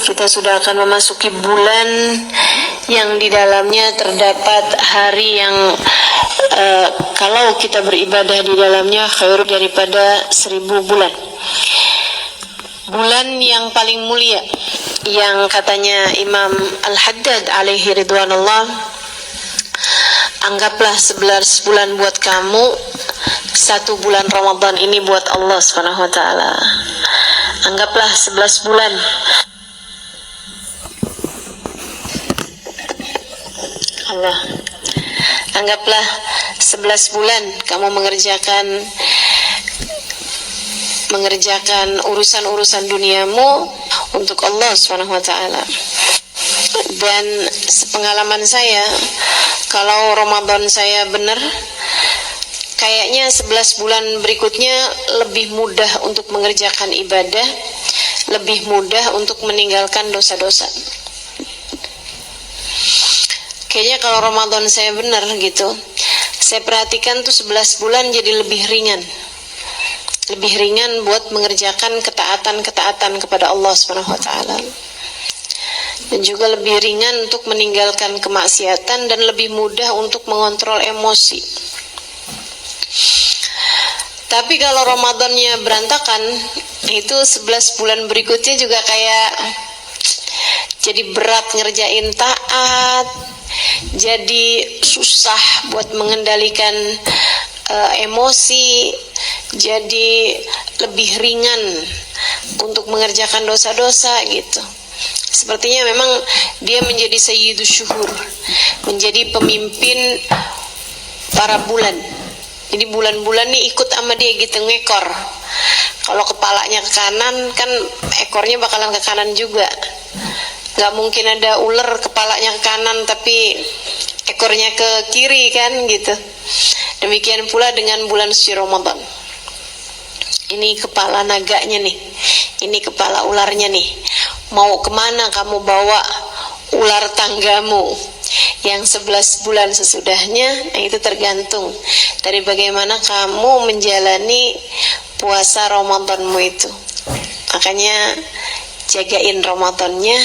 kita sudah akan memasuki bulan yang di dalamnya terdapat hari yang kalau kita beribadah di dalamnya khair daripada 1000 bulan. Bulan yang paling mulia, yang katanya Imam Al-Haddad alaihi ridwanullah, anggaplah 11 bulan buat kamu, 1 bulan Ramadan ini buat Allah Subhanahu wa taala. Anggaplah 11 bulan. Allah. Anggaplah 11 bulan kamu mengerjakan urusan-urusan duniamu untuk Allah Subhanahu wa taala. Dan sepengalaman saya, kalau Ramadan saya benar, kayaknya 11 bulan berikutnya lebih mudah untuk mengerjakan ibadah, lebih mudah untuk meninggalkan dosa-dosa. Kayaknya kalau Ramadan saya benar gitu, saya perhatikan tuh 11 bulan jadi lebih ringan. Lebih ringan buat mengerjakan ketaatan-ketaatan kepada Allah Subhanahu wa taala. Dan juga lebih ringan untuk meninggalkan kemaksiatan dan lebih mudah untuk mengontrol emosi. Tapi kalau Ramadannya berantakan, itu 11 bulan berikutnya juga kayak jadi berat ngerjain taat, jadi susah buat mengendalikan emosi, jadi lebih ringan untuk mengerjakan dosa-dosa gitu. Sepertinya memang dia menjadi sayyidus syuhur, menjadi pemimpin para bulan. Jadi bulan-bulan nih ikut sama dia gitu, ngekor. Kalau kepalanya ke kanan, kan ekornya bakalan ke kanan juga. Gak mungkin ada ular kepalanya ke kanan tapi ekornya ke kiri kan gitu. Demikian pula dengan bulan suci Ramadan. Ini kepala naganya nih, ini kepala ularnya nih. Mau kemana kamu bawa ular tanggamu yang 11 bulan sesudahnya? Nah, itu tergantung dari bagaimana kamu menjalani puasa Ramadanmu itu. Makanya jagain Ramadannya,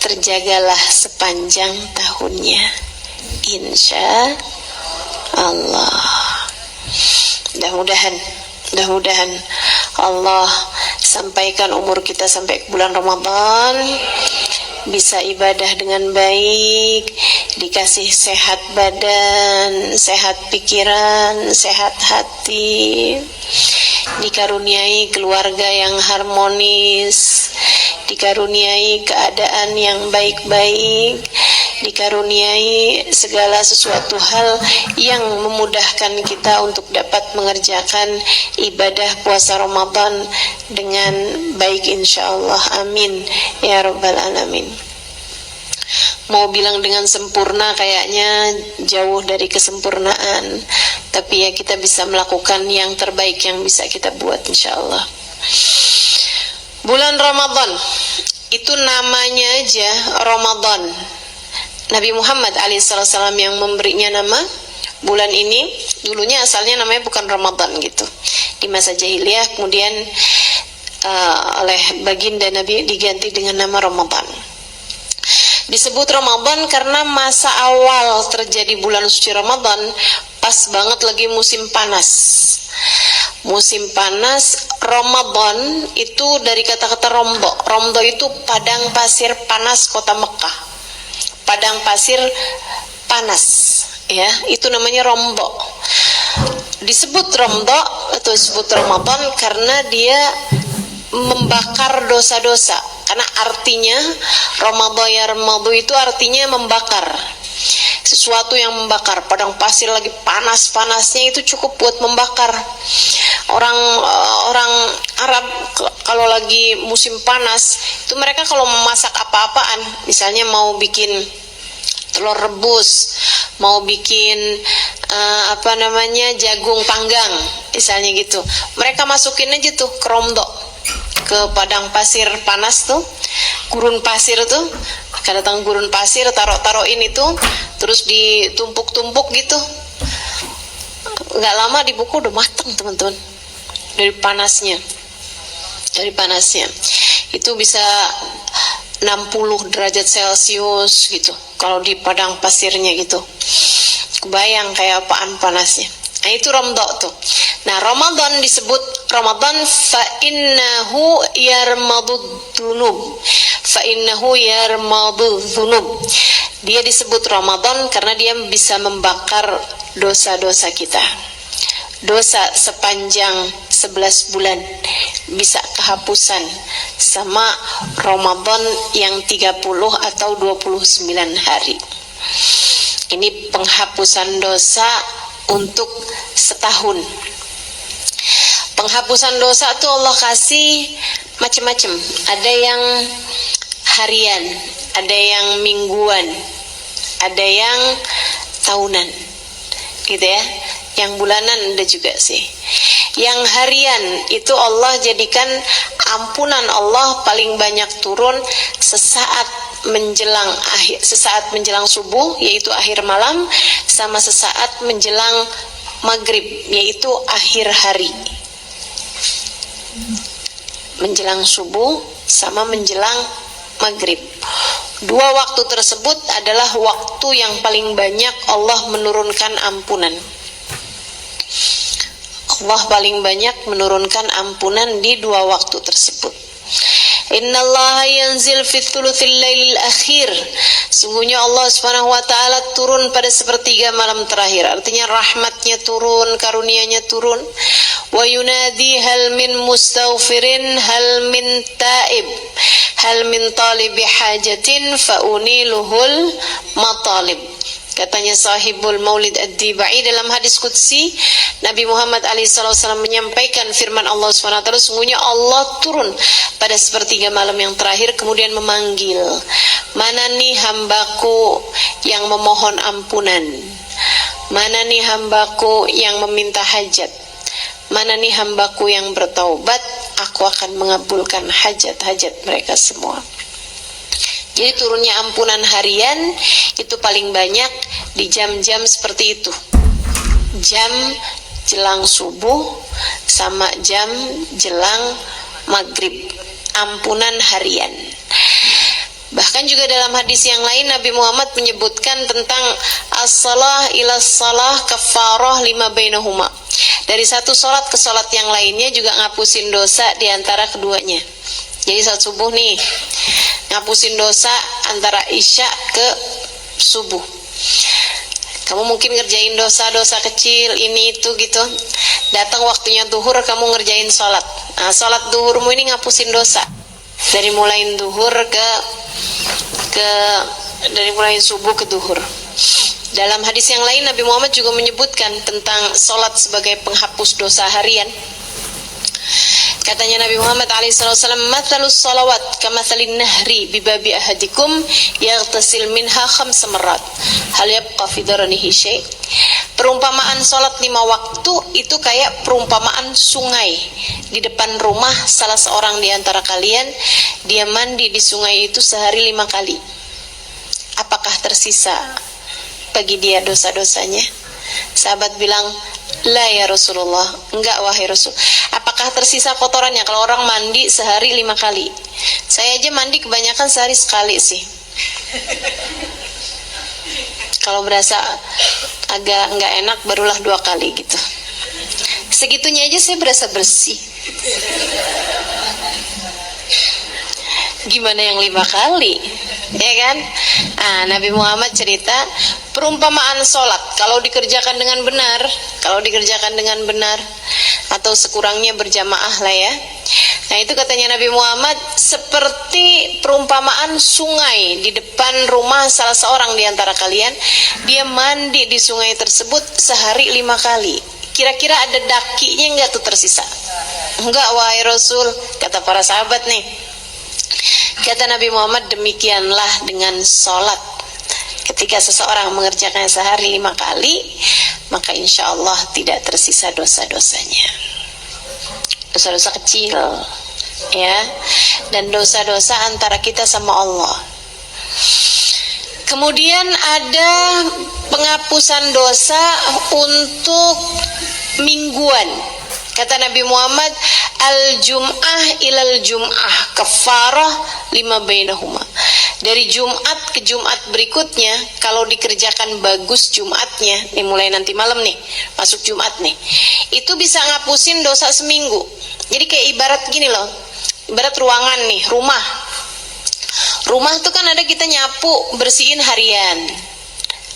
terjagalah sepanjang tahunnya, insya Allah. Mudah-mudahan Allah sampaikan umur kita sampai ke bulan Ramadan, bisa ibadah dengan baik, dikasih sehat badan, sehat pikiran, sehat hati, dikaruniai keluarga yang harmonis, dikaruniai keadaan yang baik-baik, dikaruniai segala sesuatu hal yang memudahkan kita untuk dapat mengerjakan ibadah puasa Ramadan dengan baik insyaallah. Amin ya rabbal alamin. Mau bilang dengan sempurna kayaknya jauh dari kesempurnaan, tapi ya kita bisa melakukan yang terbaik yang bisa kita buat insyaallah. Bulan Ramadan itu namanya aja Ramadan. Nabi Muhammad alaihissalam yang memberinya nama bulan ini, dulunya asalnya namanya bukan Ramadan gitu. Di masa jahiliyah kemudian oleh baginda Nabi diganti dengan nama Ramadan. Disebut Ramadan karena masa awal terjadi bulan suci Ramadan pas banget lagi musim panas. Musim panas, Ramadan itu dari kata-kata rombo. Rombo itu padang pasir panas kota Mekah. Padang pasir panas, ya, itu namanya rombo. Disebut rombo atau disebut Ramadan karena dia membakar dosa-dosa. Karena artinya Ramadan itu artinya membakar. Sesuatu yang membakar. Padang pasir lagi panas-panasnya itu cukup buat membakar. Orang Arab kalau lagi musim panas itu mereka kalau memasak apa-apaan, misalnya mau bikin telur rebus, mau bikin jagung panggang misalnya gitu, mereka masukin aja tuh ke romdo, ke padang pasir panas tuh, gurun pasir tuh, akan datang gurun pasir, taruh-taruhin itu, terus ditumpuk-tumpuk gitu. Nggak lama di buku udah matang teman-teman, dari panasnya itu bisa 60 derajat Celcius gitu. Kalau di padang pasirnya gitu. Kebayang kayak apaan panasnya. Nah, itu Ramadan tuh. Nah, Ramadan disebut Ramadan fa innahu yarmadud dzunub. Fa innahu yarmadud dzunub. Dia disebut Ramadan karena dia bisa membakar dosa-dosa kita. Dosa sepanjang 11 bulan bisa kehapusan sama Ramadan yang 30 atau 29 hari. Ini penghapusan dosa untuk setahun. Penghapusan dosa tuh Allah kasih macam-macam. Ada yang harian, ada yang mingguan, ada yang tahunan, gitu ya. Yang bulanan ada juga sih. Yang harian itu Allah jadikan ampunan Allah paling banyak turun sesaat menjelang subuh, yaitu akhir malam, sama sesaat menjelang maghrib, yaitu akhir hari. Menjelang subuh sama menjelang maghrib. Dua waktu tersebut adalah waktu yang paling banyak Allah menurunkan ampunan. Allah paling banyak menurunkan ampunan di dua waktu tersebut. Innallaha yanzil fi thuluthil lailil akhir. Sungguhnya Allah Subhanahu wa taala turun pada sepertiga malam terakhir. Artinya rahmatnya turun, karunia-Nya turun. Wa yunadi hal min mustaghfirin hal min taib hal min talibi hajatin fa uniluhul matalib. Katanya sahibul Maulid Ad-Dibai dalam hadis qudsi, Nabi Muhammad SAW menyampaikan firman Allah SWT, sungguhnya Allah turun pada sepertiga malam yang terakhir kemudian memanggil, mana nih hambaku yang memohon ampunan, mana nih hambaku yang meminta hajat, mana nih hambaku yang bertaubat, aku akan mengabulkan hajat-hajat mereka semua. Jadi turunnya ampunan harian itu paling banyak di jam-jam seperti itu. Jam jelang subuh sama jam jelang maghrib. Ampunan harian. Bahkan juga dalam hadis yang lain Nabi Muhammad menyebutkan tentang as-salah ila salah kafarah lima bainahuma. Dari satu sholat ke sholat yang lainnya juga ngapusin dosa di antara keduanya. Jadi saat subuh nih ngapusin dosa antara isya ke subuh. Kamu mungkin ngerjain dosa-dosa kecil ini itu gitu. Datang waktunya duhur kamu ngerjain sholat. Nah, sholat duhurmu ini ngapusin dosa. Dari mulai duhur dari mulai subuh ke duhur. Dalam hadis yang lain Nabi Muhammad juga menyebutkan tentang sholat sebagai penghapus dosa harian. Katanya Nabi Muhammad SAW, mathalus salawat kamathalin nahri bibabi ahadikum yaghtasil minha khamsa marrat hal yabqa fi daranihi syai'. Perumpamaan salat 5 waktu itu kayak perumpamaan sungai di depan rumah salah seorang di antara kalian, dia mandi di sungai itu sehari 5 kali. Apakah tersisa bagi dia dosa-dosanya? Sahabat bilang, la ya Rasulullah, enggak wahai Rasul. Apakah tersisa kotorannya kalau orang mandi sehari 5 kali? Saya aja mandi kebanyakan sehari sekali sih. Kalau berasa agak enggak enak barulah 2 kali gitu. Segitunya aja saya berasa bersih. Gimana yang 5 kali? Ya kan? Nah, Nabi Muhammad cerita perumpamaan sholat kalau dikerjakan dengan benar atau sekurangnya berjamaah lah ya. Nah, itu katanya Nabi Muhammad seperti perumpamaan sungai di depan rumah salah seorang di antara kalian, dia mandi di sungai tersebut sehari 5 kali. Kira-kira ada dakinya enggak tuh tersisa? Enggak wahai Rasul, kata para sahabat nih. Kata Nabi Muhammad, demikianlah dengan sholat. Ketika seseorang mengerjakannya sehari 5 kali, maka insya Allah tidak tersisa dosa-dosanya. Dosa-dosa kecil, ya, dan dosa-dosa antara kita sama Allah. Kemudian ada penghapusan dosa untuk mingguan. Kata Nabi Muhammad, Al-jum'ah ilal jum'ah kafarah lima bainahuma. Dari Jumat ke Jumat berikutnya, kalau dikerjakan bagus Jumatnya, nih mulai nanti malam nih, masuk Jumat nih, itu bisa ngapusin dosa seminggu. Jadi kayak ibarat gini loh, ibarat ruangan nih, rumah. Rumah tuh kan ada kita nyapu, bersihin harian.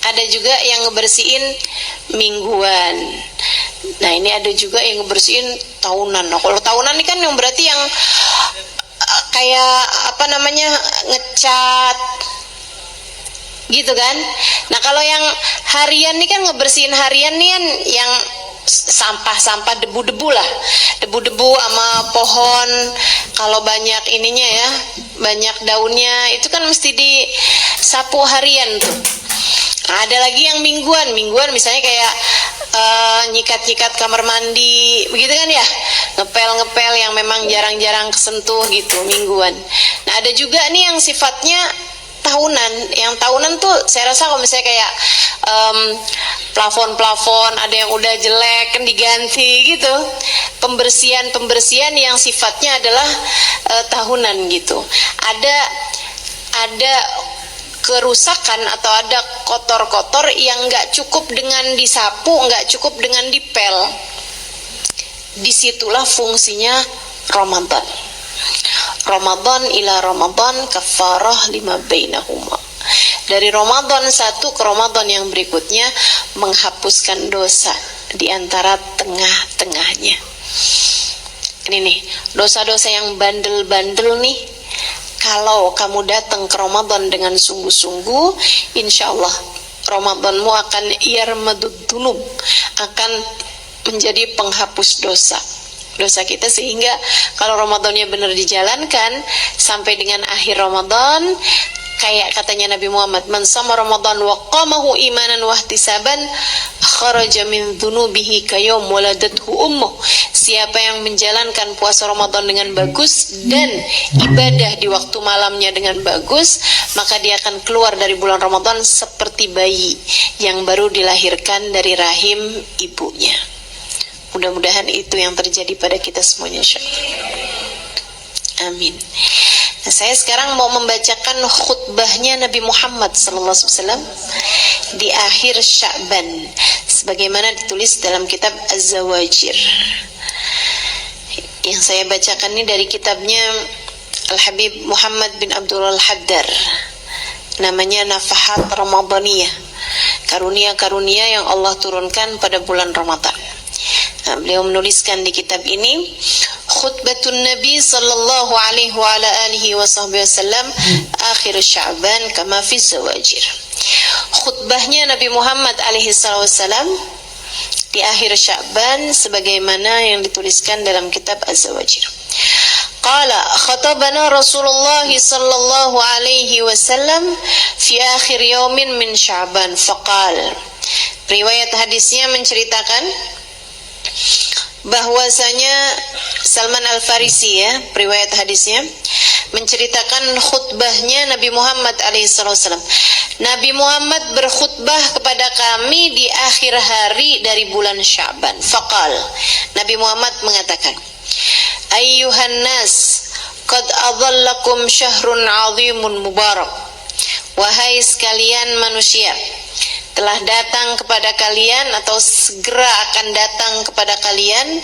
Ada juga yang ngebersihin mingguan. Nah ini ada juga yang ngebersihin tahunan. Nah kalau tahunan ini kan yang berarti yang kayak apa namanya, ngecat gitu kan. Nah kalau yang harian ini kan ngebersihin harian nih kan yang sampah-sampah, debu-debu lah, debu-debu sama pohon. Kalau banyak ininya ya, banyak daunnya, itu kan mesti disapu harian tuh. Nah, ada lagi yang mingguan misalnya kayak nyikat-nyikat kamar mandi, begitu kan ya, ngepel-ngepel yang memang jarang-jarang kesentuh gitu, mingguan. Nah ada juga nih yang sifatnya tahunan. Yang tahunan tuh saya rasa kalau misalnya kayak plafon ada yang udah jelek kan diganti gitu, pembersihan yang sifatnya adalah tahunan gitu. Ada kerusakan atau ada kotor-kotor yang nggak cukup dengan disapu, nggak cukup dengan dipel. Disitulah fungsinya Ramadan. Ramadan ila Ramadan kafarah lima bainahuma. Dari Ramadan satu ke Ramadan yang berikutnya menghapuskan dosa di antara tengah-tengahnya. Ini nih, dosa-dosa yang bandel-bandel nih, kalau kamu datang ke Ramadan dengan sungguh-sungguh, insya Allah Ramadanmu akan yarmadud dunub, akan menjadi penghapus dosa kita, sehingga kalau Ramadannya benar dijalankan sampai dengan akhir Ramadan, kayak katanya Nabi Muhammad, man sama Ramadan wa qamahu imanan wa ihtisaban kharaja min dhunubihi kayawm waladathu ummuh. Siapa yang menjalankan puasa Ramadan dengan bagus dan ibadah di waktu malamnya dengan bagus, maka dia akan keluar dari bulan Ramadan seperti bayi yang baru dilahirkan dari rahim ibunya. Mudah-mudahan itu yang terjadi pada kita semuanya, insyaallah. Amin. Nah, saya sekarang mau membacakan khutbahnya Nabi Muhammad SAW di akhir Sya'ban, sebagaimana ditulis dalam kitab Az-Zawajir. Yang saya bacakan ini dari kitabnya Al-Habib Muhammad bin Abdul Al-Haddar, namanya Nafahat Ramadaniyah, karunia-karunia yang Allah turunkan pada bulan Ramadan. Nah, beliau menuliskan di kitab ini, khutbatun Nabi sallallahu alaihi wa ala alihi wasallam akhir Sya'ban kama fi Zawajir. Khutbahnya Nabi Muhammad alaihi wasallam di akhir Sya'ban sebagaimana yang dituliskan dalam kitab Az-Zawajir. Qala khatabana Rasulullah sallallahu alaihi wasallam fi akhir yaumin min Sya'ban faqal. Riwayat hadisnya menceritakan bahwasanya Salman Al-Farisi, ya, riwayat hadisnya menceritakan khutbahnya Nabi Muhammad alaihissalam. Nabi Muhammad berkhutbah kepada kami di akhir hari dari bulan Sya'ban. Faqal, Nabi Muhammad mengatakan, ayyuhan nas, qad adhallakum syahrun 'azimun mubarak. Wahai sekalian manusia, telah datang kepada kalian atau segera akan datang kepada kalian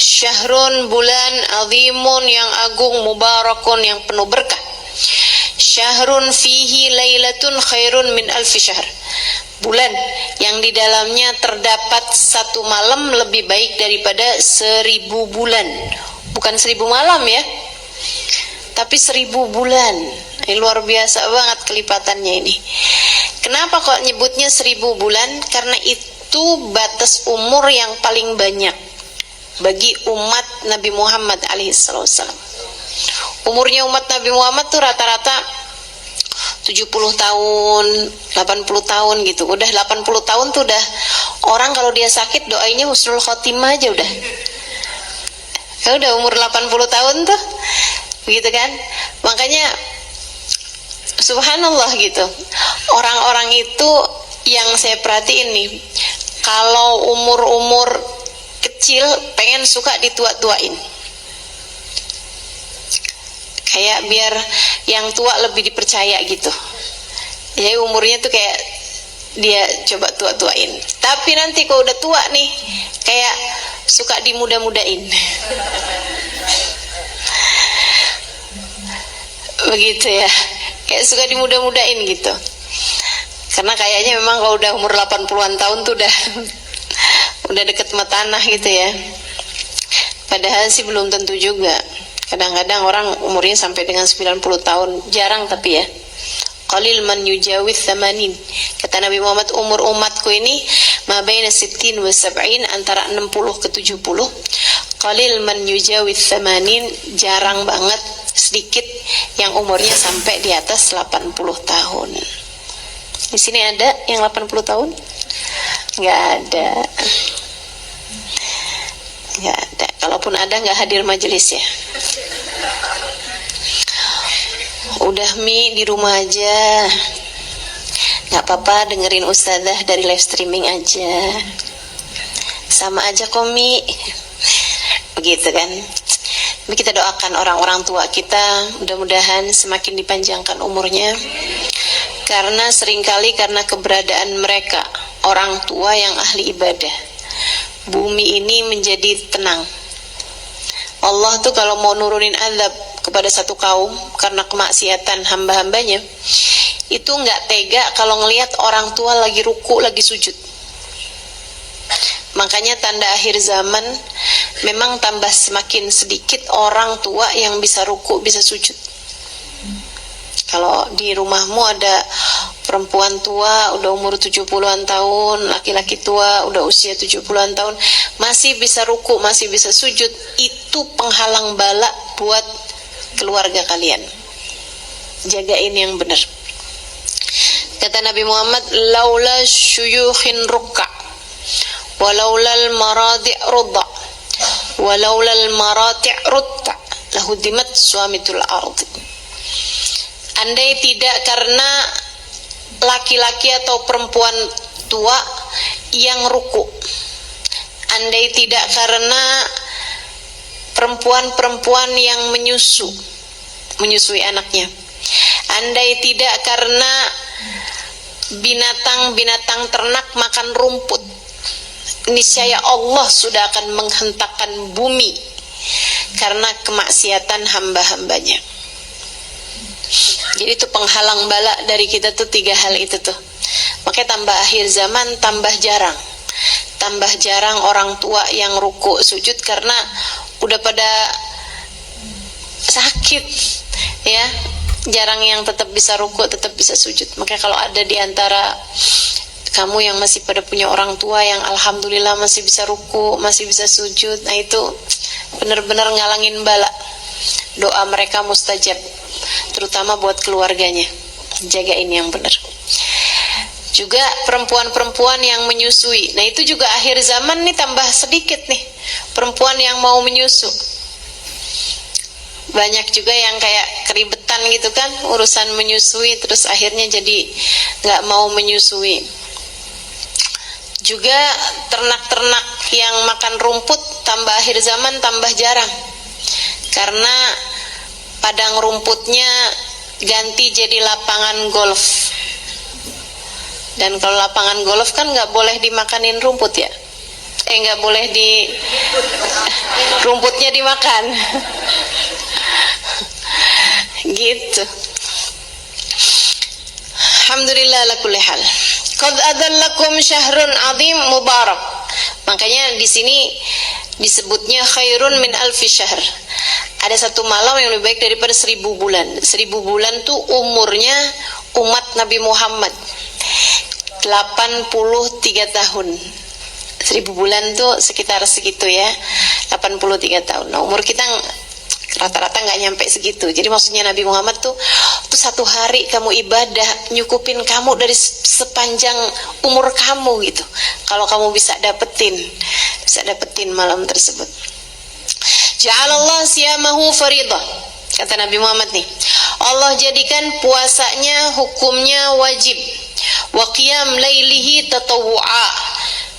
syahrun, bulan, azimun, yang agung, mubarakun, yang penuh berkah. Syahrun fihi lailatun khairun min alfi syahr. Bulan yang di dalamnya terdapat satu malam lebih baik daripada 1000 bulan. Bukan 1000 malam ya, tapi 1000 bulan. Ini luar biasa banget kelipatannya ini. Kenapa kok nyebutnya 1000 bulan? Karena itu batas umur yang paling banyak bagi umat Nabi Muhammad alaihissalam. Umurnya umat Nabi Muhammad tuh rata-rata 70 tahun, 80 tahun gitu. Udah 80 tahun tuh udah orang kalau dia sakit doainya husnul khotimah aja udah. Ya udah umur 80 tahun tuh. Begitu kan? Makanya subhanallah gitu. Orang-orang itu yang saya perhatiin nih, kalau umur-umur kecil pengen suka ditua-tuain. kayak biar yang tua lebih dipercaya gitu. Jadi umurnya tuh kayak dia coba tua-tuain. Tapi nanti kalau udah tua nih, kayak suka dimuda-mudain. Begitu ya, kayak suka dimuda-mudain gitu. Karena kayaknya memang kalau udah umur 80-an tahun tuh udah deket sama tanah gitu ya. Padahal sih belum tentu juga. Kadang-kadang orang umurnya sampai dengan 90 tahun, jarang tapi ya. Qalil man yujawiz 80. Kata Nabi Muhammad, umur umatku ini ma baina 60 wa 70, antara 60 ke 70. Qalil man yujawiz 80, jarang banget, sedikit yang umurnya sampai di atas 80 tahun. Di sini ada yang 80 tahun? Enggak ada. Enggak ada. Kalaupun ada, enggak hadir majelis ya. Udah di rumah aja, nggak apa-apa, dengerin ustazah dari live streaming aja, sama aja komi, begitu kan. Tapi kita doakan orang-orang tua kita, mudah-mudahan semakin dipanjangkan umurnya, karena seringkali karena keberadaan mereka, orang tua yang ahli ibadah, bumi ini menjadi tenang. Allah tuh kalau mau nurunin azab kepada satu kaum karena kemaksiatan hamba-hambanya, itu nggak tega kalau ngelihat orang tua lagi ruku, lagi sujud. Makanya tanda akhir zaman memang tambah semakin sedikit orang tua yang bisa ruku, bisa sujud. Kalau di rumahmu ada perempuan tua udah umur 70-an tahun, laki-laki tua udah usia 70-an tahun, masih bisa ruku, masih bisa sujud, itu penghalang bala buat keluarga kalian. Jagain yang benar. Kata Nabi Muhammad, laula syuyukhin rukka walaulal maradi' rudda walaulal marati' rutta lahudimat suamitul ardi. Andai tidak karena laki-laki atau perempuan tua yang ruku, andai tidak karena perempuan-perempuan yang menyusui anaknya, andai tidak karena binatang-binatang ternak makan rumput, niscaya Allah sudah akan menghentakkan bumi karena kemaksiatan hamba-hambanya. Jadi itu penghalang bala dari kita tuh 3 hal itu tuh. Makanya tambah akhir zaman tambah jarang orang tua yang ruku sujud karena udah pada sakit ya. Jarang yang tetap bisa ruku, tetap bisa sujud. Makanya kalau ada di antara kamu yang masih pada punya orang tua yang alhamdulillah masih bisa ruku, masih bisa sujud, nah itu benar-benar ngalangin bala. Doa mereka mustajab, terutama buat keluarganya. Jagain yang benar. Juga perempuan-perempuan yang menyusui, nah itu juga akhir zaman nih tambah sedikit nih perempuan yang mau menyusu. Banyak juga yang kayak keribetan gitu kan urusan menyusui, terus akhirnya jadi nggak mau menyusui. Juga ternak-ternak yang makan rumput tambah akhir zaman tambah jarang, karena padang rumputnya ganti jadi lapangan golf. Dan kalau lapangan golf kan nggak boleh dimakanin rumput ya, nggak boleh rumputnya dimakan. Gitu. Alhamdulillah ala kulli hal. Qad adallakum syahrun azim mubarak. Makanya di sini disebutnya khairun min alfi syahr. Ada satu malam yang lebih baik daripada 1000 bulan. 1000 bulan tuh umurnya umat Nabi Muhammad 83 tahun. 1000 bulan tuh sekitar segitu ya, 83 tahun. Nah, umur kita rata-rata nggak nyampe segitu. Jadi maksudnya Nabi Muhammad tuh satu hari kamu ibadah nyukupin kamu dari sepanjang umur kamu gitu. Kalau kamu bisa dapetin malam tersebut. Ja'alallah siyamahu faridah. Kata Nabi Muhammad nih, Allah jadikan puasanya hukumnya wajib. Wa qiyam lailihi tatawwu'a.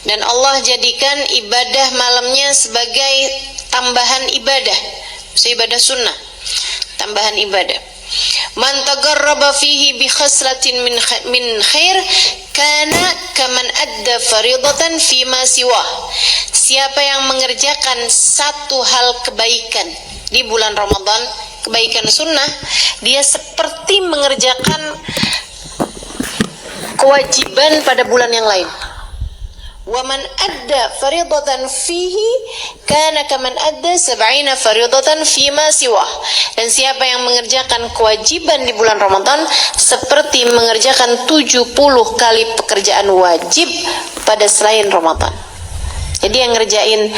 Dan Allah jadikan ibadah malamnya sebagai tambahan ibadah. Ibadah sunnah, tambahan ibadah. Man tagarraba fihi bi khaslatin min khair kana kaman adda faridatan fi ma siwa. Siapa yang mengerjakan satu hal kebaikan di bulan Ramadan, kebaikan sunnah, dia seperti mengerjakan kewajiban pada bulan yang lain. Wa man adda faridatan fihi kana kaman adda 70 faridatan fima siwa. Dan siapa yang mengerjakan kewajiban di bulan Ramadan seperti mengerjakan 70 kali pekerjaan wajib pada selain Ramadan. Jadi yang ngerjain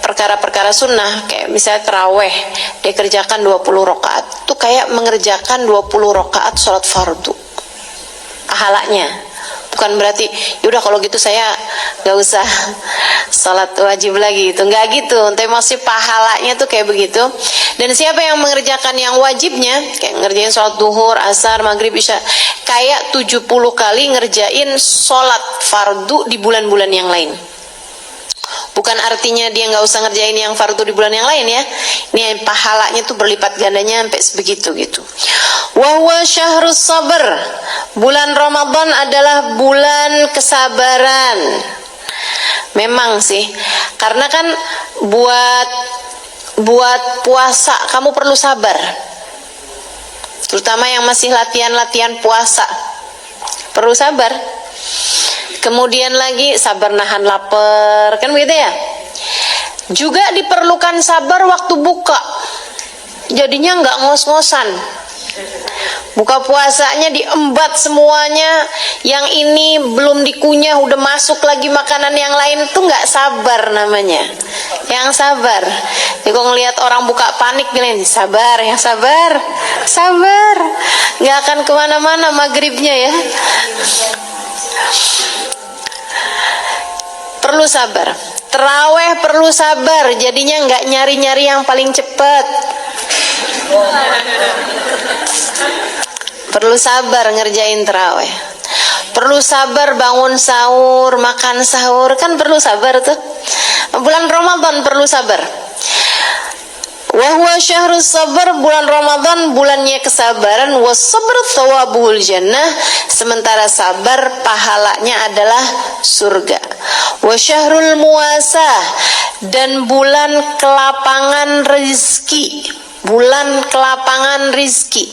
perkara-perkara sunnah kayak misalnya taraweh, dia kerjakan 20 rakaat, itu kayak mengerjakan 20 rakaat sholat fardu. Pahalanya bukan berarti yaudah kalau gitu saya nggak usah salat wajib lagi gitu, nggak gitu, tapi masih pahalanya tuh kayak begitu. Dan siapa yang mengerjakan yang wajibnya kayak ngerjain salat duhur, asar, maghrib, isya, kayak 70 kali ngerjain salat fardu di bulan-bulan yang lain. Bukan artinya dia nggak usah ngerjain yang fardu di bulan yang lain ya. Ini pahalanya tuh berlipat gandanya sampai sebegitu gitu. Wa huwa syahrus sabr. Bulan Ramadan adalah bulan kesabaran. Memang sih, karena kan buat puasa kamu perlu sabar. Terutama yang masih latihan puasa. Perlu sabar. Kemudian lagi sabar nahan lapar, kan begitu ya? Juga diperlukan sabar waktu buka. Jadinya nggak ngos-ngosan. Buka puasanya diembat semuanya, yang ini belum dikunyah udah masuk lagi makanan yang lain, tuh nggak sabar namanya. Yang sabar. Jadi kalau ngelihat orang buka panik bilang sabar, yang sabar, sabar. Nggak akan kemana-mana maghribnya ya. Perlu sabar. Terawih perlu sabar, jadinya nggak nyari-nyari yang paling cepat. Perlu sabar ngerjain terawih. Perlu sabar bangun sahur, makan sahur, kan perlu sabar tuh. Bulan Ramadan perlu sabar. Wahwa syahrus sabar, bulan Ramadan bulannya kesabaran. Wasabr thawabul jannah, sementara sabar pahalanya adalah surga. Wa syahrul muasah, dan bulan kelapangan rezeki. Bulan kelapangan rizki.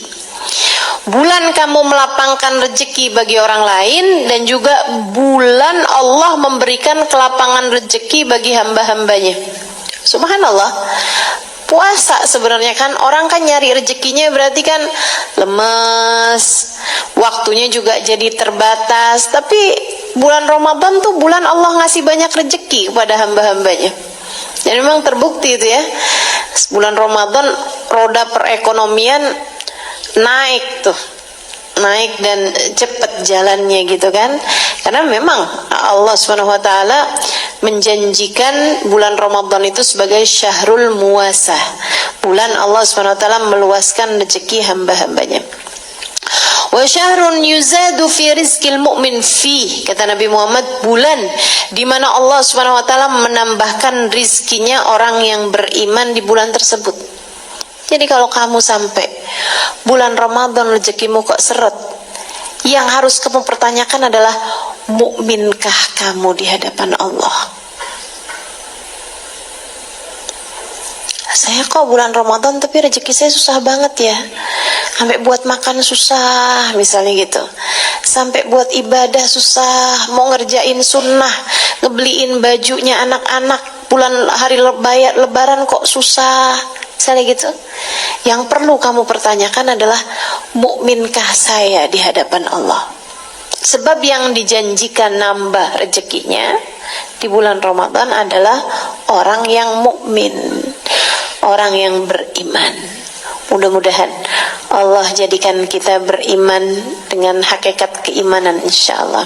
Bulan kamu melapangkan rezeki bagi orang lain, dan juga bulan Allah memberikan kelapangan rezeki bagi hamba-hambanya. Subhanallah. Puasa sebenarnya kan orang kan nyari rezekinya berarti kan lemes, waktunya juga jadi terbatas. Tapi bulan Ramadan tuh bulan Allah ngasih banyak rezeki kepada hamba-hambanya. Dan memang terbukti itu ya. Bulan Ramadan roda perekonomian naik tuh. Naik dan cepat jalannya gitu kan. Karena memang Allah SWT menjanjikan bulan Ramadan itu sebagai syahrul muasah. Bulan Allah SWT meluaskan rezeki hamba-hambanya. Wa syahrun yuzadu fi rizqil mu'min fi, kata Nabi Muhammad, bulan di mana Allah SWT menambahkan rizkinya orang yang beriman di bulan tersebut. Jadi kalau kamu sampai bulan Ramadan rezekimu kok seret, yang harus kamu pertanyakan adalah mukminkah kamu di hadapan Allah? Saya kok bulan Ramadan tapi rezeki saya susah banget ya, sampai buat makan susah misalnya gitu, sampai buat ibadah susah, mau ngerjain sunnah, ngebeliin bajunya anak-anak bulan hari lebaran kok susah misalnya gitu. Yang perlu kamu pertanyakan adalah mukminkah saya di hadapan Allah? Sebab yang dijanjikan nambah rezekinya di bulan Ramadan adalah orang yang mukmin, orang yang beriman. Mudah-mudahan Allah jadikan kita beriman dengan hakikat keimanan insyaallah.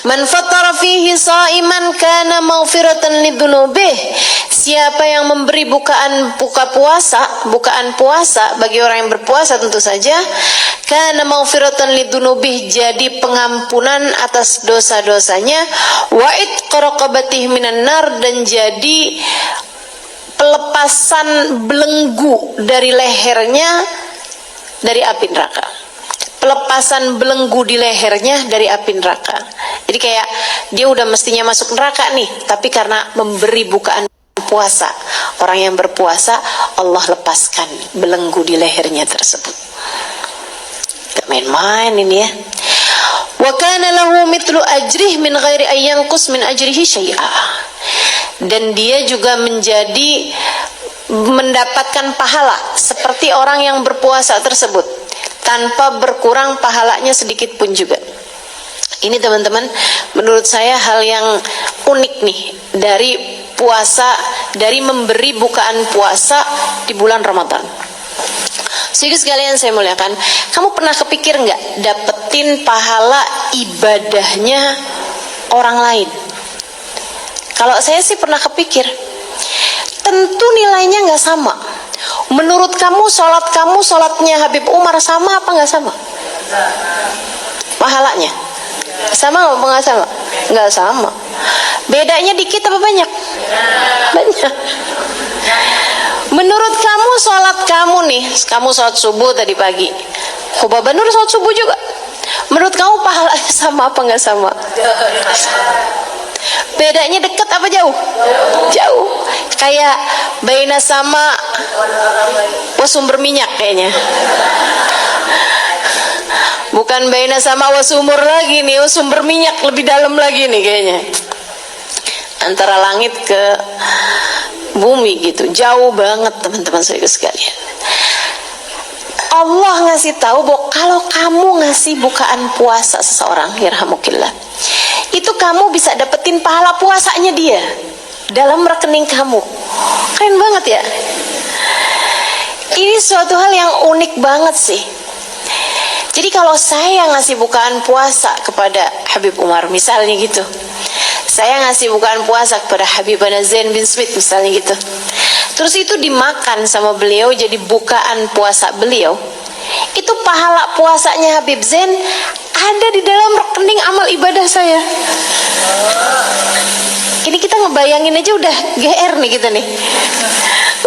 Man fattara fihi sha'iman kana maghfiratan lidunubih. Siapa yang memberi bukaan puasa bagi orang yang berpuasa tentu saja, kana maghfiratan lidunubih, jadi pengampunan atas dosa-dosanya, wa itqa raqabatih minan nar, dan jadi pelepasan belenggu dari lehernya dari api neraka. Pelepasan belenggu di lehernya dari api neraka. Jadi kayak dia udah mestinya masuk neraka nih, tapi karena memberi bukaan puasa, orang yang berpuasa, Allah lepaskan belenggu di lehernya tersebut. Gak main-main ini ya. Wa kana lahu mithlu ajrih min ghairi an yanqus min ajrihi syai'a. Dan dia juga mendapatkan pahala seperti orang yang berpuasa tersebut, tanpa berkurang pahalanya sedikit pun juga. Ini teman-teman, menurut saya hal yang unik nih dari puasa, dari memberi bukaan puasa di bulan Ramadan. Sehingga sekalian saya muliakan, kamu pernah kepikir nggak dapetin pahala ibadahnya orang lain? Kalau saya sih pernah kepikir, tentu nilainya nggak sama. Menurut kamu sholatnya Habib Umar sama apa nggak sama? Pahalanya sama apa nggak sama? Nggak sama. Bedanya dikit apa banyak? Banyak. Menurut kamu sholat kamu nih, kamu sholat subuh tadi pagi, Khubaba Nur sholat subuh juga. Menurut kamu pahalanya sama apa nggak sama? Bedanya dekat apa jauh? Jauh. Kayak baina sama sumber minyak kayaknya. Bukan baina sama wasumur lagi nih, sumber minyak lebih dalam lagi nih kayaknya. Antara langit ke bumi gitu, jauh banget teman-teman saya sekalian. Allah ngasih tahu bahwa kalau kamu ngasih bukaan puasa seseorang, yarhamukillah, itu kamu bisa dapetin pahala puasanya dia dalam rekening kamu. Keren banget ya. Ini suatu hal yang unik banget sih. Jadi kalau saya ngasih bukaan puasa kepada Habib Umar misalnya gitu, saya ngasih bukaan puasa kepada Habibana Zain bin Smith misalnya gitu, terus itu dimakan sama beliau jadi bukaan puasa beliau, itu pahala puasanya Habib Zain ada di dalam rekening amal ibadah saya. Ini kita ngebayangin aja udah GR nih kita nih,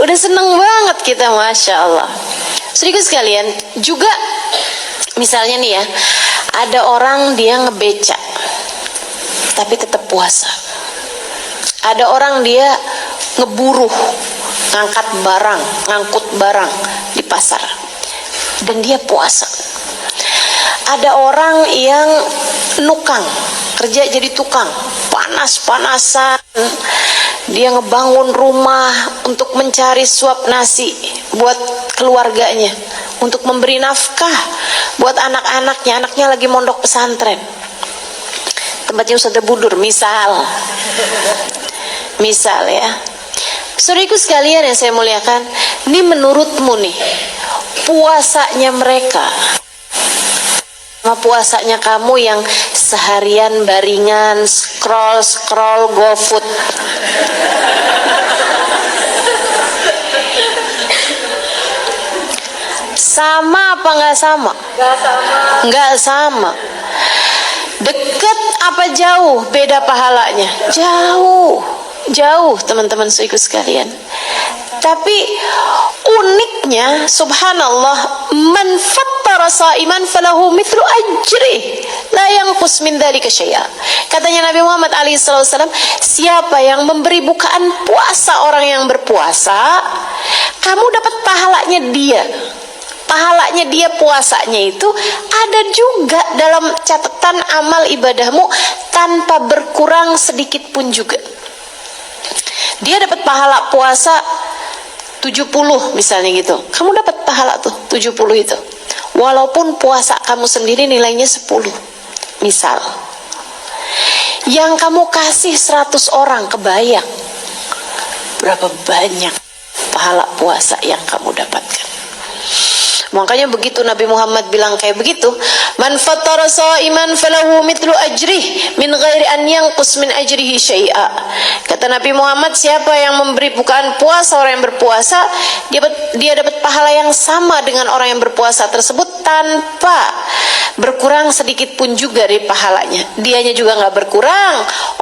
udah seneng banget kita, Masya Allah. Sedikit sekalian juga, misalnya nih ya, ada orang dia ngebeca tapi tetap puasa. Ada orang dia ngeburuh, ngangkut barang di pasar dan dia puasa. Ada orang yang nukang, kerja jadi tukang, panas-panasan, dia ngebangun rumah untuk mencari suap nasi buat keluarganya, untuk memberi nafkah buat anak-anaknya. Anaknya lagi mondok pesantren, tempatnya Ustadz Budur misal ya. Saudaraku sekalian yang saya muliakan, ini menurutmu nih puasanya mereka sama puasanya kamu yang seharian baringan scroll GoFood, sama apa nggak sama? Nggak sama. Dekat apa jauh beda pahalanya? Jauh teman-teman saudaraku sekalian. Tapi uniknya subhanallah, man fattara saiman falahu mithlu ajri la yanqus min dzalika syai'a. Katanya Nabi Muhammad SAW, siapa yang memberi bukaan puasa orang yang berpuasa, kamu dapat pahalanya dia. Pahalanya dia puasanya itu ada juga dalam catatan amal ibadahmu tanpa berkurang sedikit pun juga. Dia dapat pahala puasa 70 misalnya gitu, kamu dapat pahala tuh 70 itu, walaupun puasa kamu sendiri nilainya 10 misal. Yang kamu kasih 100 orang, kebayang berapa banyak pahala puasa yang kamu dapatkan. Makanya begitu Nabi Muhammad bilang kayak begitu, man fattara shaiman falahu mithlu ajrih min ghairi an yanqus min ajrihi syai'a. Kata Nabi Muhammad, siapa yang memberi bukaan puasa orang yang berpuasa, dia dapat pahala yang sama dengan orang yang berpuasa tersebut tanpa berkurang sedikit pun juga dari pahalanya. Dianya juga nggak berkurang.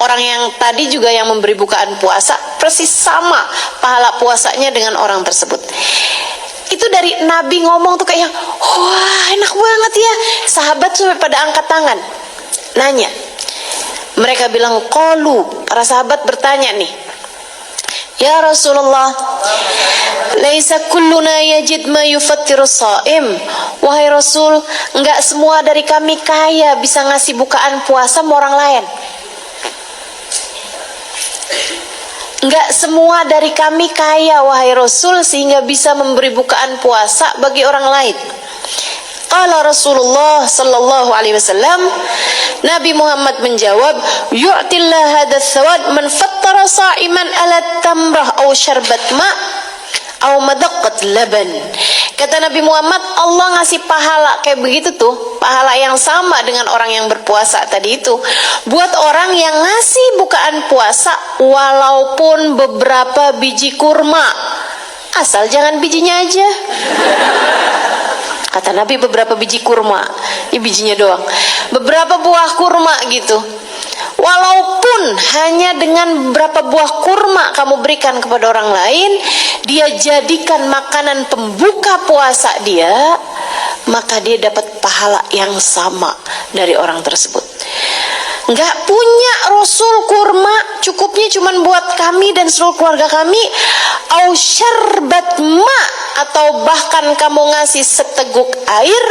Orang yang tadi juga yang memberi bukaan puasa persis sama pahala puasanya dengan orang tersebut. Itu dari Nabi ngomong tuh kayak, wah enak banget ya. Sahabat sampai pada angkat tangan, nanya. Mereka bilang, qalu, para sahabat bertanya nih, ya Rasulullah, laisa kulluna yajid ma yufattiru shaim. Wahai Rasul, enggak semua dari kami kaya bisa ngasih bukaan puasa sama orang lain. Enggak semua dari kami kaya, wahai Rasul, sehingga bisa memberi bukaan puasa bagi orang lain. Qala Rasulullah sallallahu alaihi wasallam, Nabi Muhammad menjawab, yu'tillah hadzal thawab man fattara sha'iman ala tamrah aw syarbat ma aw madaqqat laban. Kata Nabi Muhammad, Allah ngasih pahala kayak begitu tuh, pahala yang sama dengan orang yang berpuasa tadi itu, buat orang yang ngasih bukaan puasa walaupun beberapa biji kurma, asal jangan bijinya aja. Kata Nabi, beberapa biji kurma, ini bijinya doang, beberapa buah kurma gitu. Walaupun hanya dengan beberapa buah kurma kamu berikan kepada orang lain, dia jadikan makanan pembuka puasa dia, maka dia dapat pahala yang sama dari orang tersebut. Nggak punya Rasul kurma, cukupnya cuma buat kami dan seluruh keluarga kami, au syarbat ma, atau bahkan kamu ngasih seteguk air,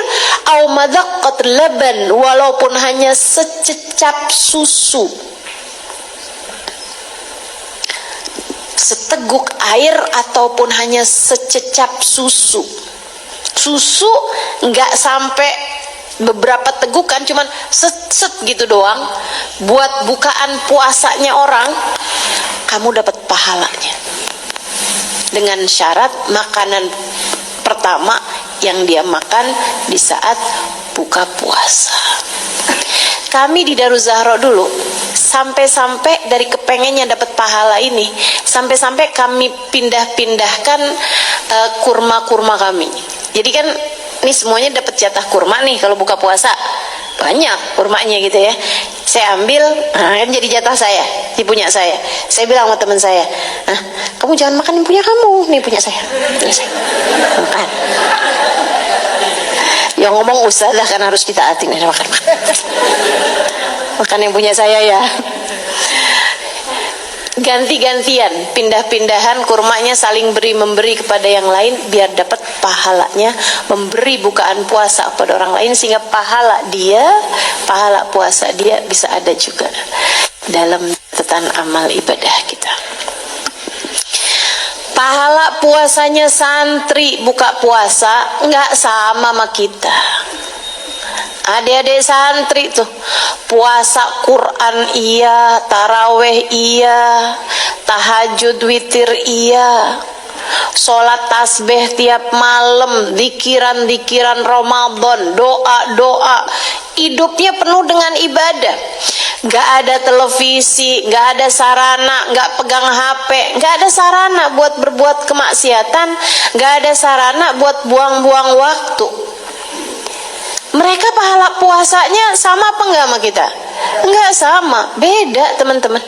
au madaqqat laban, walaupun hanya sececap susu. Seteguk air ataupun hanya sececap susu. Susu nggak sampai beberapa tegukan, cuman set gitu doang, buat bukaan puasanya orang, kamu dapat pahalanya. Dengan syarat makanan pertama yang dia makan di saat buka puasa. Kami di Daruz Zahra dulu sampai-sampai dari kepengennya dapat pahala ini, sampai-sampai kami pindah-pindahkan kurma-kurma kami. Jadi kan ini semuanya dapat jatah kurma nih kalau buka puasa, banyak kurmanya gitu ya. Saya ambil, kan jadi jatah saya, ini punya saya. Saya bilang sama teman saya, kamu jangan makan yang punya kamu, nih punya saya, makan. Yang ngomong ustazah kan harus kita atin, makan yang punya saya ya. Ganti-gantian, pindah-pindahan kurmanya, saling beri-memberi kepada yang lain biar dapat pahalanya memberi bukaan puasa kepada orang lain, sehingga pahala dia, pahala puasa dia bisa ada juga dalam catatan amal ibadah kita. Pahala puasanya santri buka puasa nggak sama sama kita. Adik-adik santri tuh puasa Quran iya, taraweh iya, tahajud witir iya, sholat tasbih tiap malam, dikiran Ramadan, doa-doa, hidupnya penuh dengan ibadah. Gak ada televisi, gak ada sarana, gak pegang HP, gak ada sarana buat berbuat kemaksiatan, gak ada sarana buat buang-buang waktu. Mereka pahala puasanya sama apa enggak sama kita? Enggak sama, beda teman-teman.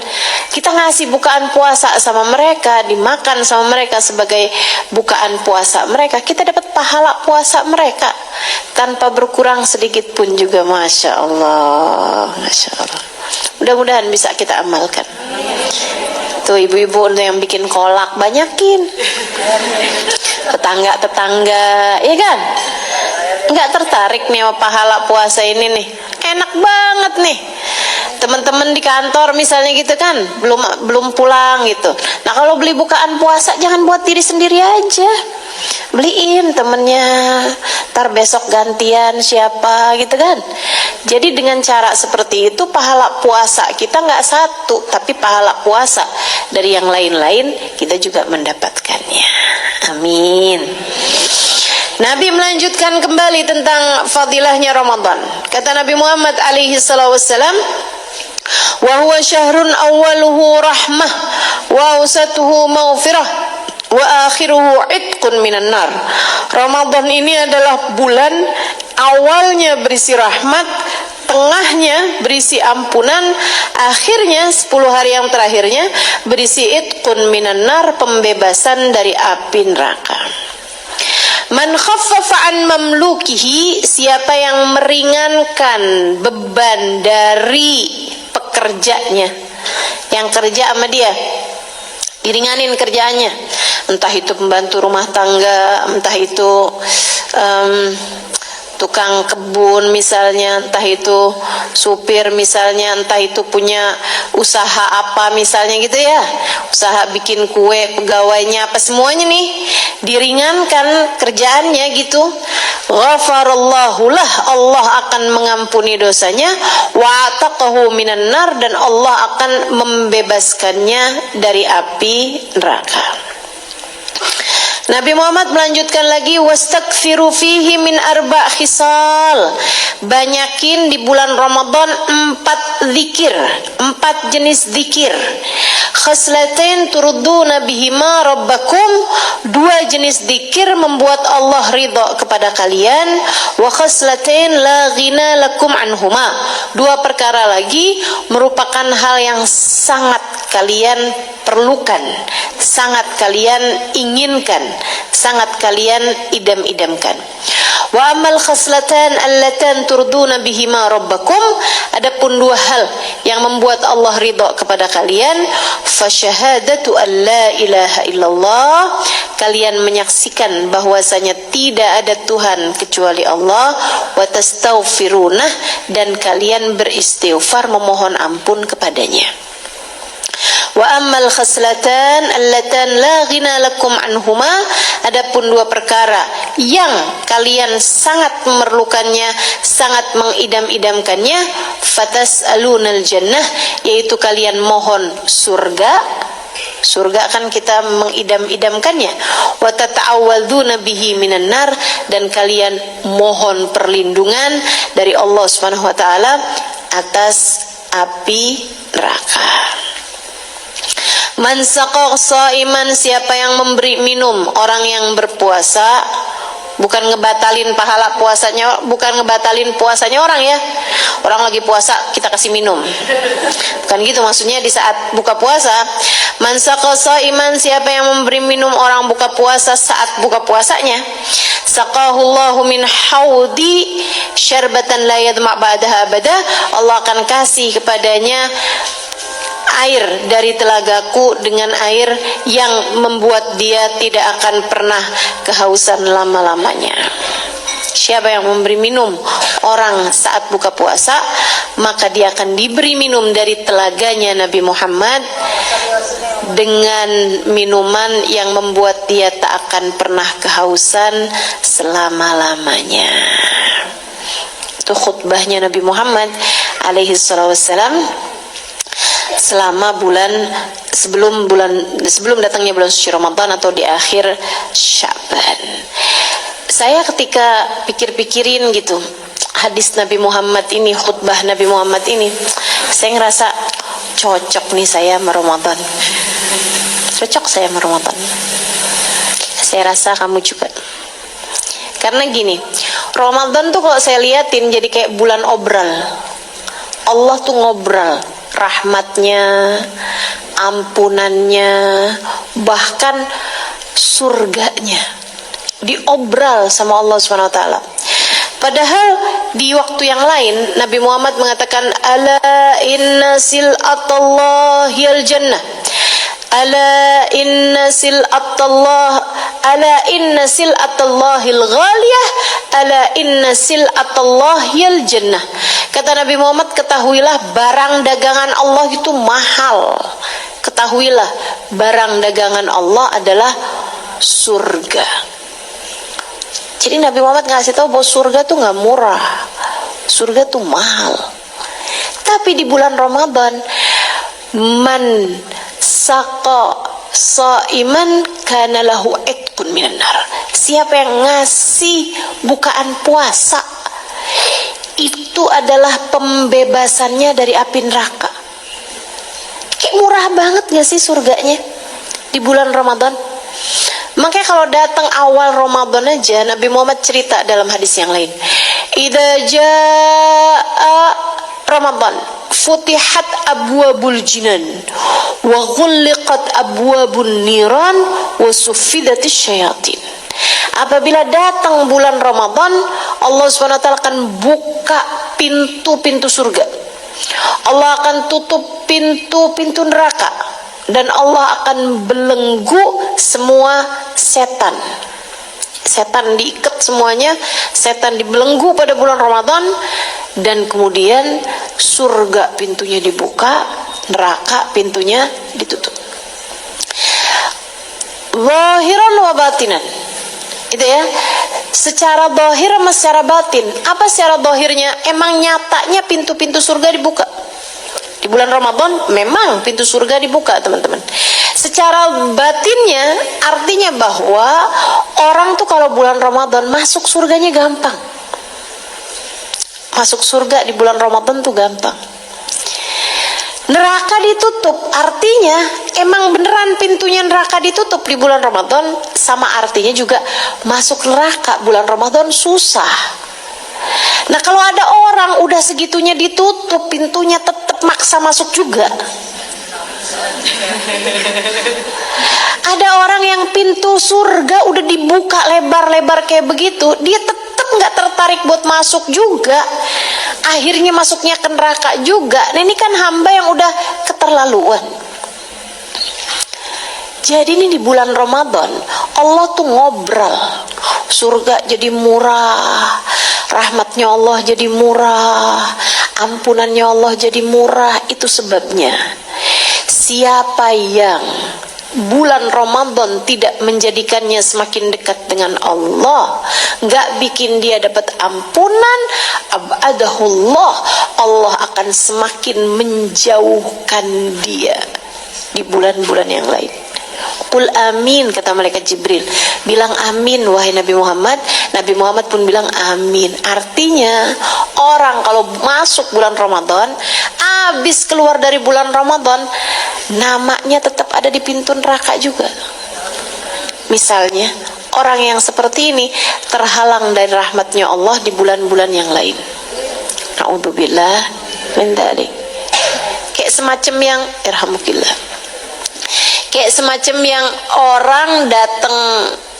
Kita ngasih bukaan puasa sama mereka, dimakan sama mereka sebagai bukaan puasa mereka, kita dapat pahala puasa mereka tanpa berkurang sedikit pun juga. Masya Allah, Masya Allah. Mudah-mudahan bisa kita amalkan. Tuh ibu-ibu yang bikin kolak, banyakin. Tetangga-tetangga, ya kan? Nggak tertarik nih sama pahala puasa ini nih, enak banget nih. Teman-teman di kantor misalnya gitu kan, belum pulang gitu. Nah kalau beli bukaan puasa jangan buat diri sendiri aja, beliin temennya, ntar besok gantian siapa gitu kan. Jadi dengan cara seperti itu pahala puasa kita nggak satu, tapi pahala puasa dari yang lain-lain kita juga mendapatkannya. Amin. Nabi melanjutkan kembali tentang fadilahnya Ramadan. Kata Nabi Muhammad alaihi salatu wassalam, wa huwa syahrun awwaluhu rahmah wa awsatuhu maghfirah wa akhiruhu itqun minan nar. Ramadan ini adalah bulan awalnya berisi rahmat, tengahnya berisi ampunan, akhirnya 10 hari yang terakhirnya berisi itqun minan nar, pembebasan dari api neraka. Man khaffafa an mamlukihi, siapa yang meringankan beban dari pekerjanya, yang kerja sama dia, diringanin kerjaannya, entah itu pembantu rumah tangga, entah itu tukang kebun misalnya, entah itu supir misalnya, entah itu punya usaha apa misalnya gitu ya, usaha bikin kue, pegawainya apa, semuanya nih diringankan kerjaannya gitu. Ghafarallahu lah, Allah akan mengampuni dosanya, wa ataqahu minan nar, dan Allah akan membebaskannya dari api neraka. Nabi Muhammad melanjutkan lagi, wastakfiru fihi min arba' khisal, banyakin di bulan Ramadan 4 zikir, 4 jenis zikir. Khaslatain turduna bihima rabbakum, 2 jenis zikir membuat Allah ridha kepada kalian. Wa khaslatain la ghina lakum anhuma, 2 perkara lagi merupakan hal yang sangat kalian perlukan, sangat kalian inginkan, sangat kalian idam-idamkan. Wa amal khaslatan allatan turduna bihima rabbakum, adapun 2 hal yang membuat Allah ridha kepada kalian, fasyahadatu an la ilaha illallah, kalian menyaksikan bahwasanya tidak ada Tuhan kecuali Allah, wa tastaghfirunah, dan kalian beristighfar memohon ampun kepadanya. Wa ammal khaslatan allatan la ghina lakum anhuma, adapun 2 perkara yang kalian sangat memerlukannya, sangat mengidam-idamkannya, fatas'alunal jannah, yaitu kalian mohon surga. Surga kan kita mengidam-idamkannya. Wa tata'awwadzuna bihi minan nar, dan kalian mohon perlindungan dari Allah Subhanahu wa taala atas api neraka. Man saqa shaiman, siapa yang memberi minum orang yang berpuasa, bukan ngebatalin pahala puasanya, bukan ngebatalin puasanya orang ya. Orang lagi puasa kita kasih minum, bukan gitu maksudnya. Di saat buka puasa, man saqa shaiman, siapa yang memberi minum orang buka puasa saat buka puasanya, saqahullahu min haudi syarbatan la yadma' ba'daha abada, Allah akan kasih kepadanya air dari telagaku dengan air yang membuat dia tidak akan pernah kehausan lama-lamanya. Siapa yang memberi minum orang saat buka puasa, maka dia akan diberi minum dari telaganya Nabi Muhammad dengan minuman yang membuat dia tak akan pernah kehausan selama-lamanya. Itu khutbahnya Nabi Muhammad alaihi salatu wassalam selama sebelum datangnya bulan suci Ramadan atau di akhir Sya'ban. Saya ketika pikir-pikirin gitu hadis Nabi Muhammad ini, khutbah Nabi Muhammad ini, saya ngerasa cocok nih saya sama Ramadan. Cocok saya sama Ramadan. Saya rasa kamu juga. Karena gini, Ramadan tuh kalau saya liatin jadi kayak bulan obral. Allah tuh ngobrol rahmatnya, ampunannya, bahkan surganya diobral sama Allah Subhanahu wa taala. Padahal di waktu yang lain Nabi Muhammad mengatakan, ala inna sil'atallahil jannah, ala inna sil'atallahil ghaliyah, ala inna sil'atallahil jannah. Kata Nabi Muhammad, ketahuilah barang dagangan Allah itu mahal. Ketahuilah barang dagangan Allah adalah surga. Jadi Nabi Muhammad ngasih tahu bahwa surga tuh nggak murah, surga tuh mahal. Tapi di bulan Ramadan, man saqa shaiman kana lahu itqun minan nar. Siapa yang ngasih bukaan puasa, itu adalah pembebasannya dari api neraka. Kayak murah banget gak sih surganya di bulan Ramadan? Makanya kalau datang awal Ramadan aja, Nabi Muhammad cerita dalam hadis yang lain, idza jaa Ramadan futihat abwabul jinan wa ghulliqat abwabun niran wa suffidatis syayatin. Apabila datang bulan Ramadan, Allah SWT akan buka pintu-pintu surga, Allah akan tutup pintu-pintu neraka, dan Allah akan belenggu semua setan. Setan diikat semuanya, setan dibelenggu pada bulan Ramadan, dan kemudian surga pintunya dibuka, neraka pintunya ditutup. Zahiran wa batinan. Itu ya, secara zahir sama secara batin. Apa secara zahirnya? Emang nyatanya pintu-pintu surga dibuka di bulan Ramadan, memang pintu surga dibuka, teman-teman. Secara batinnya artinya bahwa orang tuh kalau bulan Ramadan masuk surganya gampang. Masuk surga di bulan Ramadan tuh gampang. Neraka ditutup, artinya emang beneran pintunya neraka ditutup di bulan Ramadan, sama artinya juga masuk neraka bulan Ramadan susah. Nah, kalau ada orang udah segitunya ditutup pintunya, tetap maksa masuk juga. Ada orang yang pintu surga udah dibuka lebar-lebar kayak begitu, dia tetap nggak tertarik buat masuk juga, akhirnya masuknya ke neraka juga. Nah, ini kan hamba yang udah keterlaluan. Jadi ini di bulan Ramadan Allah tuh ngobrol, surga jadi murah, rahmatnya Allah jadi murah, ampunannya Allah jadi murah. Itu sebabnya siapa yang bulan Ramadan tidak menjadikannya semakin dekat dengan Allah, gak bikin dia dapat ampunan, abadahullah, Allah akan semakin menjauhkan dia di bulan-bulan yang lain. Qul amin, kata malaikat Jibril, bilang amin wahai Nabi Muhammad. Nabi Muhammad pun bilang amin. Artinya orang kalau masuk bulan Ramadan, habis keluar dari bulan Ramadan, namanya tetap ada di pintu neraka juga. Misalnya orang yang seperti ini terhalang dari rahmatnya Allah di bulan-bulan yang lain. Na'udzubillah min dzalik. Kayak semacam yang irhamukillah, kayak semacam yang orang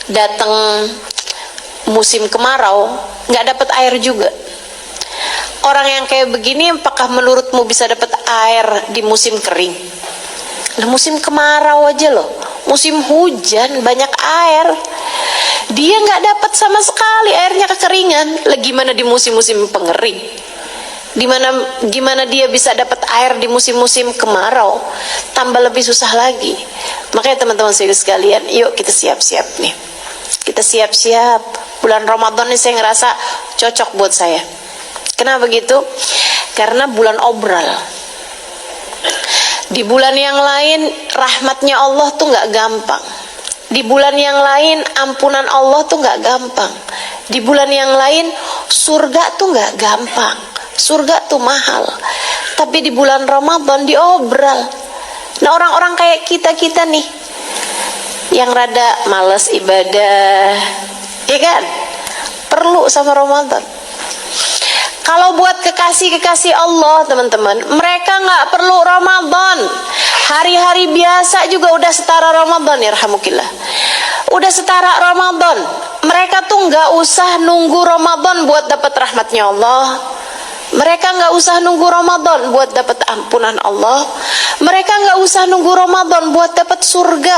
datang musim kemarau nggak dapat air juga. Orang yang kayak begini, apakah menurutmu bisa dapat air di musim kering? Nah, musim kemarau aja loh, musim hujan banyak air, dia nggak dapat sama sekali, airnya kekeringan. Lagi gimana di musim-musim pengering? Gimana dia bisa dapat air di musim-musim kemarau? Tambah lebih susah lagi. Makanya teman-teman sekalian, yuk kita siap-siap nih. Kita siap-siap. Bulan Ramadan ini saya ngerasa cocok buat saya. Kenapa begitu? Karena bulan obral. Di bulan yang lain rahmatnya Allah tuh nggak gampang. Di bulan yang lain ampunan Allah tuh nggak gampang. Di bulan yang lain surga tuh nggak gampang. Surga tuh mahal. Tapi di bulan Ramadan diobral. Nah, orang-orang kayak kita nih yang rada malas ibadah, ya kan? Perlu sama Ramadan. Kalau buat kekasih-kekasih Allah, teman-teman, mereka nggak perlu Ramadan. Hari-hari biasa juga udah setara Ramadan, ya rahmukillah. Udah setara Ramadan. Mereka tuh nggak usah nunggu Ramadan buat dapat rahmatnya Allah. Mereka nggak usah nunggu Ramadan buat dapat ampunan Allah. Mereka nggak usah nunggu Ramadan buat dapat surga.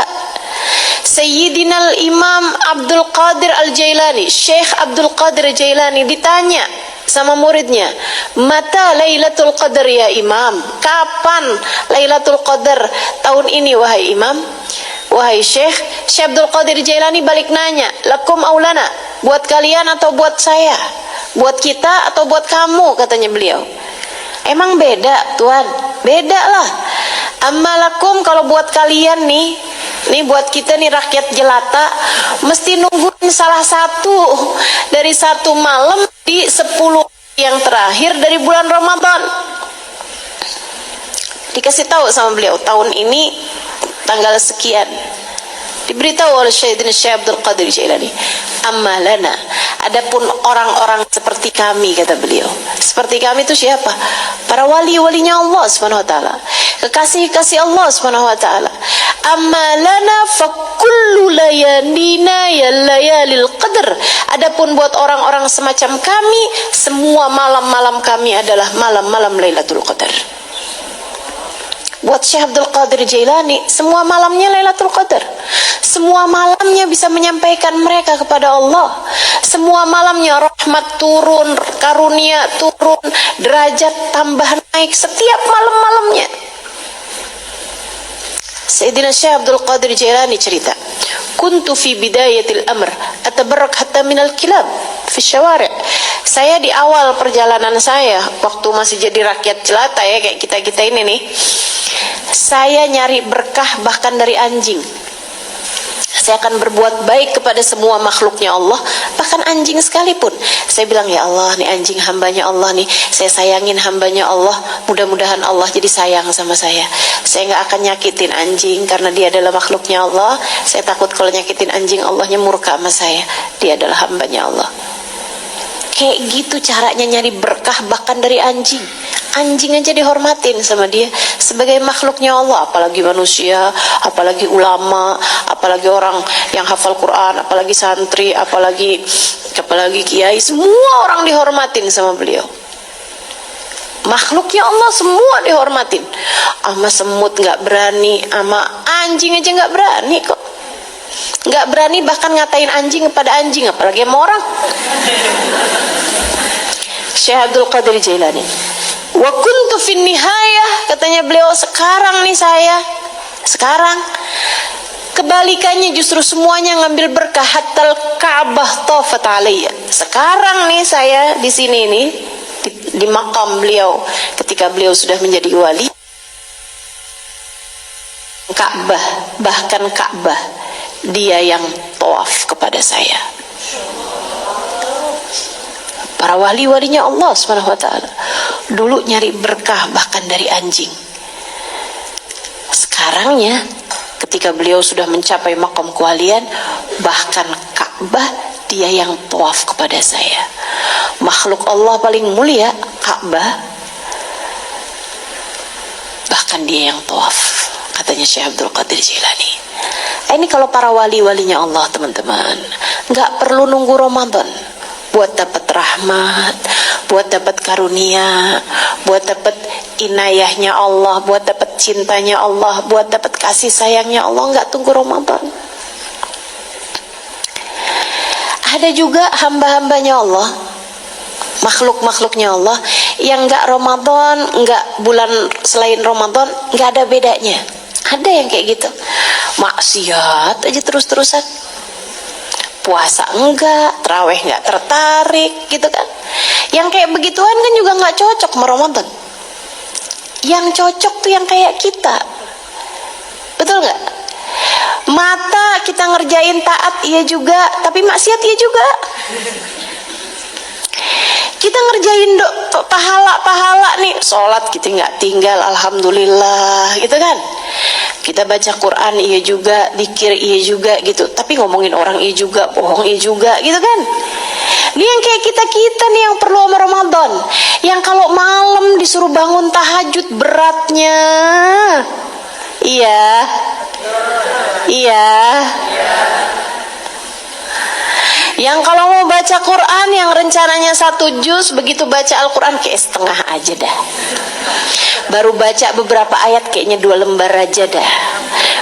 Sayyidina Imam Abdul Qadir Al-Jailani, Syekh Abdul Qadir Al-Jailani ditanya sama muridnya, "Mata Lailatul Qadar ya Imam?" Kapan Lailatul Qadar tahun ini wahai Imam? Wahai Syekh Abdul Qadir Jailani balik nanya, "Lakum aulana?" Buat kalian atau buat saya? Buat kita atau buat kamu, katanya beliau. Emang beda, Tuhan? Beda lah. Ammalakum, kalau buat kalian nih buat kita nih rakyat jelata, mesti nungguin salah satu dari satu malam di 10 yang terakhir dari bulan Ramadan. Dikasih tahu sama beliau, tahun ini tanggal sekian Diberitahu oleh Sayyidina Syekh Abdul Qadir Jailani, amma lana, adapun orang-orang seperti kami, kata beliau. Seperti kami itu siapa? Para wali-walinya Allah Subhanahu wa taala, kekasih-kasih Allah Subhanahu wa taala. Amma lana fa kullu layalina ya layalil qadr. Adapun buat orang-orang semacam kami, semua malam-malam kami adalah malam-malam Lailatul Qadar. Buat Syekh Abdul Qadir Jailani, semua malamnya Lailatul Qadar. Semua malamnya bisa menyampaikan mereka kepada Allah. Semua malamnya rahmat turun, karunia turun, derajat tambah naik setiap malam-malamnya. Sayyidina Syekh Abdul Qadir Jailani cerita, kuntu fi bidayatil amr atabarrak hatta minal kilab fi syawari'. Saya di awal perjalanan saya, waktu masih jadi rakyat jelata ya, kayak kita-kita ini nih, saya nyari berkah bahkan dari anjing. Saya akan berbuat baik kepada semua makhluknya Allah, bahkan anjing sekalipun. Saya bilang, ya Allah, nih anjing hambanya Allah nih, saya sayangin hambanya Allah, mudah-mudahan Allah jadi sayang sama saya. Saya nggak akan nyakitin anjing karena dia adalah makhluknya Allah. Saya takut kalau nyakitin anjing, Allahnya murka sama saya. Dia adalah hambanya Allah. Kayak gitu caranya nyari berkah bahkan dari anjing. Anjing aja dihormatin sama dia sebagai makhluknya Allah, apalagi manusia, apalagi ulama, apalagi orang yang hafal Quran, apalagi santri, apalagi kiai, semua orang dihormatin sama beliau. Makhluknya Allah semua dihormatin. Ama semut nggak berani, ama anjing aja nggak berani kok. Nggak berani bahkan ngatain anjing kepada anjing, apalagi sama orang. Syekh Abdul Qadir Jailani, wa kuntu fin nihayah, katanya beliau, sekarang nih saya, sekarang kebalikannya justru semuanya ngambil berkah, hatal Ka'bah tafat alayya. Sekarang nih saya di sini nih di makam beliau ketika beliau sudah menjadi wali, Ka'bah, bahkan Ka'bah dia yang tawaf kepada saya. Para wali-walinya Allah Subhanahu wa taala dulu nyari berkah bahkan dari anjing. Sekarangnya ketika beliau sudah mencapai makam kewalian, bahkan Ka'bah dia yang tawaf kepada saya. Makhluk Allah paling mulia Ka'bah, bahkan dia yang tawaf, katanya Syekh Abdul Qadir Jailani. Ini kalau para wali-walinya Allah, teman-teman, nggak perlu nunggu Ramadan buat dapat rahmat, buat dapat karunia, buat dapat inayahnya Allah, buat dapat cintanya Allah, buat dapat kasih sayangnya Allah. Nggak tunggu Ramadan. Ada juga hamba-hambanya Allah, makhluk-makhluknya Allah yang nggak Ramadan, nggak bulan selain Ramadan, nggak ada bedanya. Ada yang kayak gitu, maksiat aja terus-terusan, puasa enggak, tarawih enggak tertarik, gitu kan. Yang kayak begituan kan juga nggak cocok sama Ramadan. Yang cocok tuh yang kayak kita, betul nggak? Mata kita ngerjain taat iya juga, tapi maksiat iya juga. Kita ngerjain pahala nih, sholat kita nggak tinggal, alhamdulillah, gitu kan. Kita baca Quran iya juga, zikir iya juga gitu, tapi ngomongin orang iya juga, bohong iya juga, gitu kan. Ini yang kayak kita nih yang perlu sama Ramadan, yang kalau malam disuruh bangun tahajud beratnya. Iya. Yang kalau mau baca Quran yang rencananya 1 juz, begitu baca Al-Quran kayak setengah aja dah. Baru baca beberapa ayat kayaknya 2 lembar aja dah.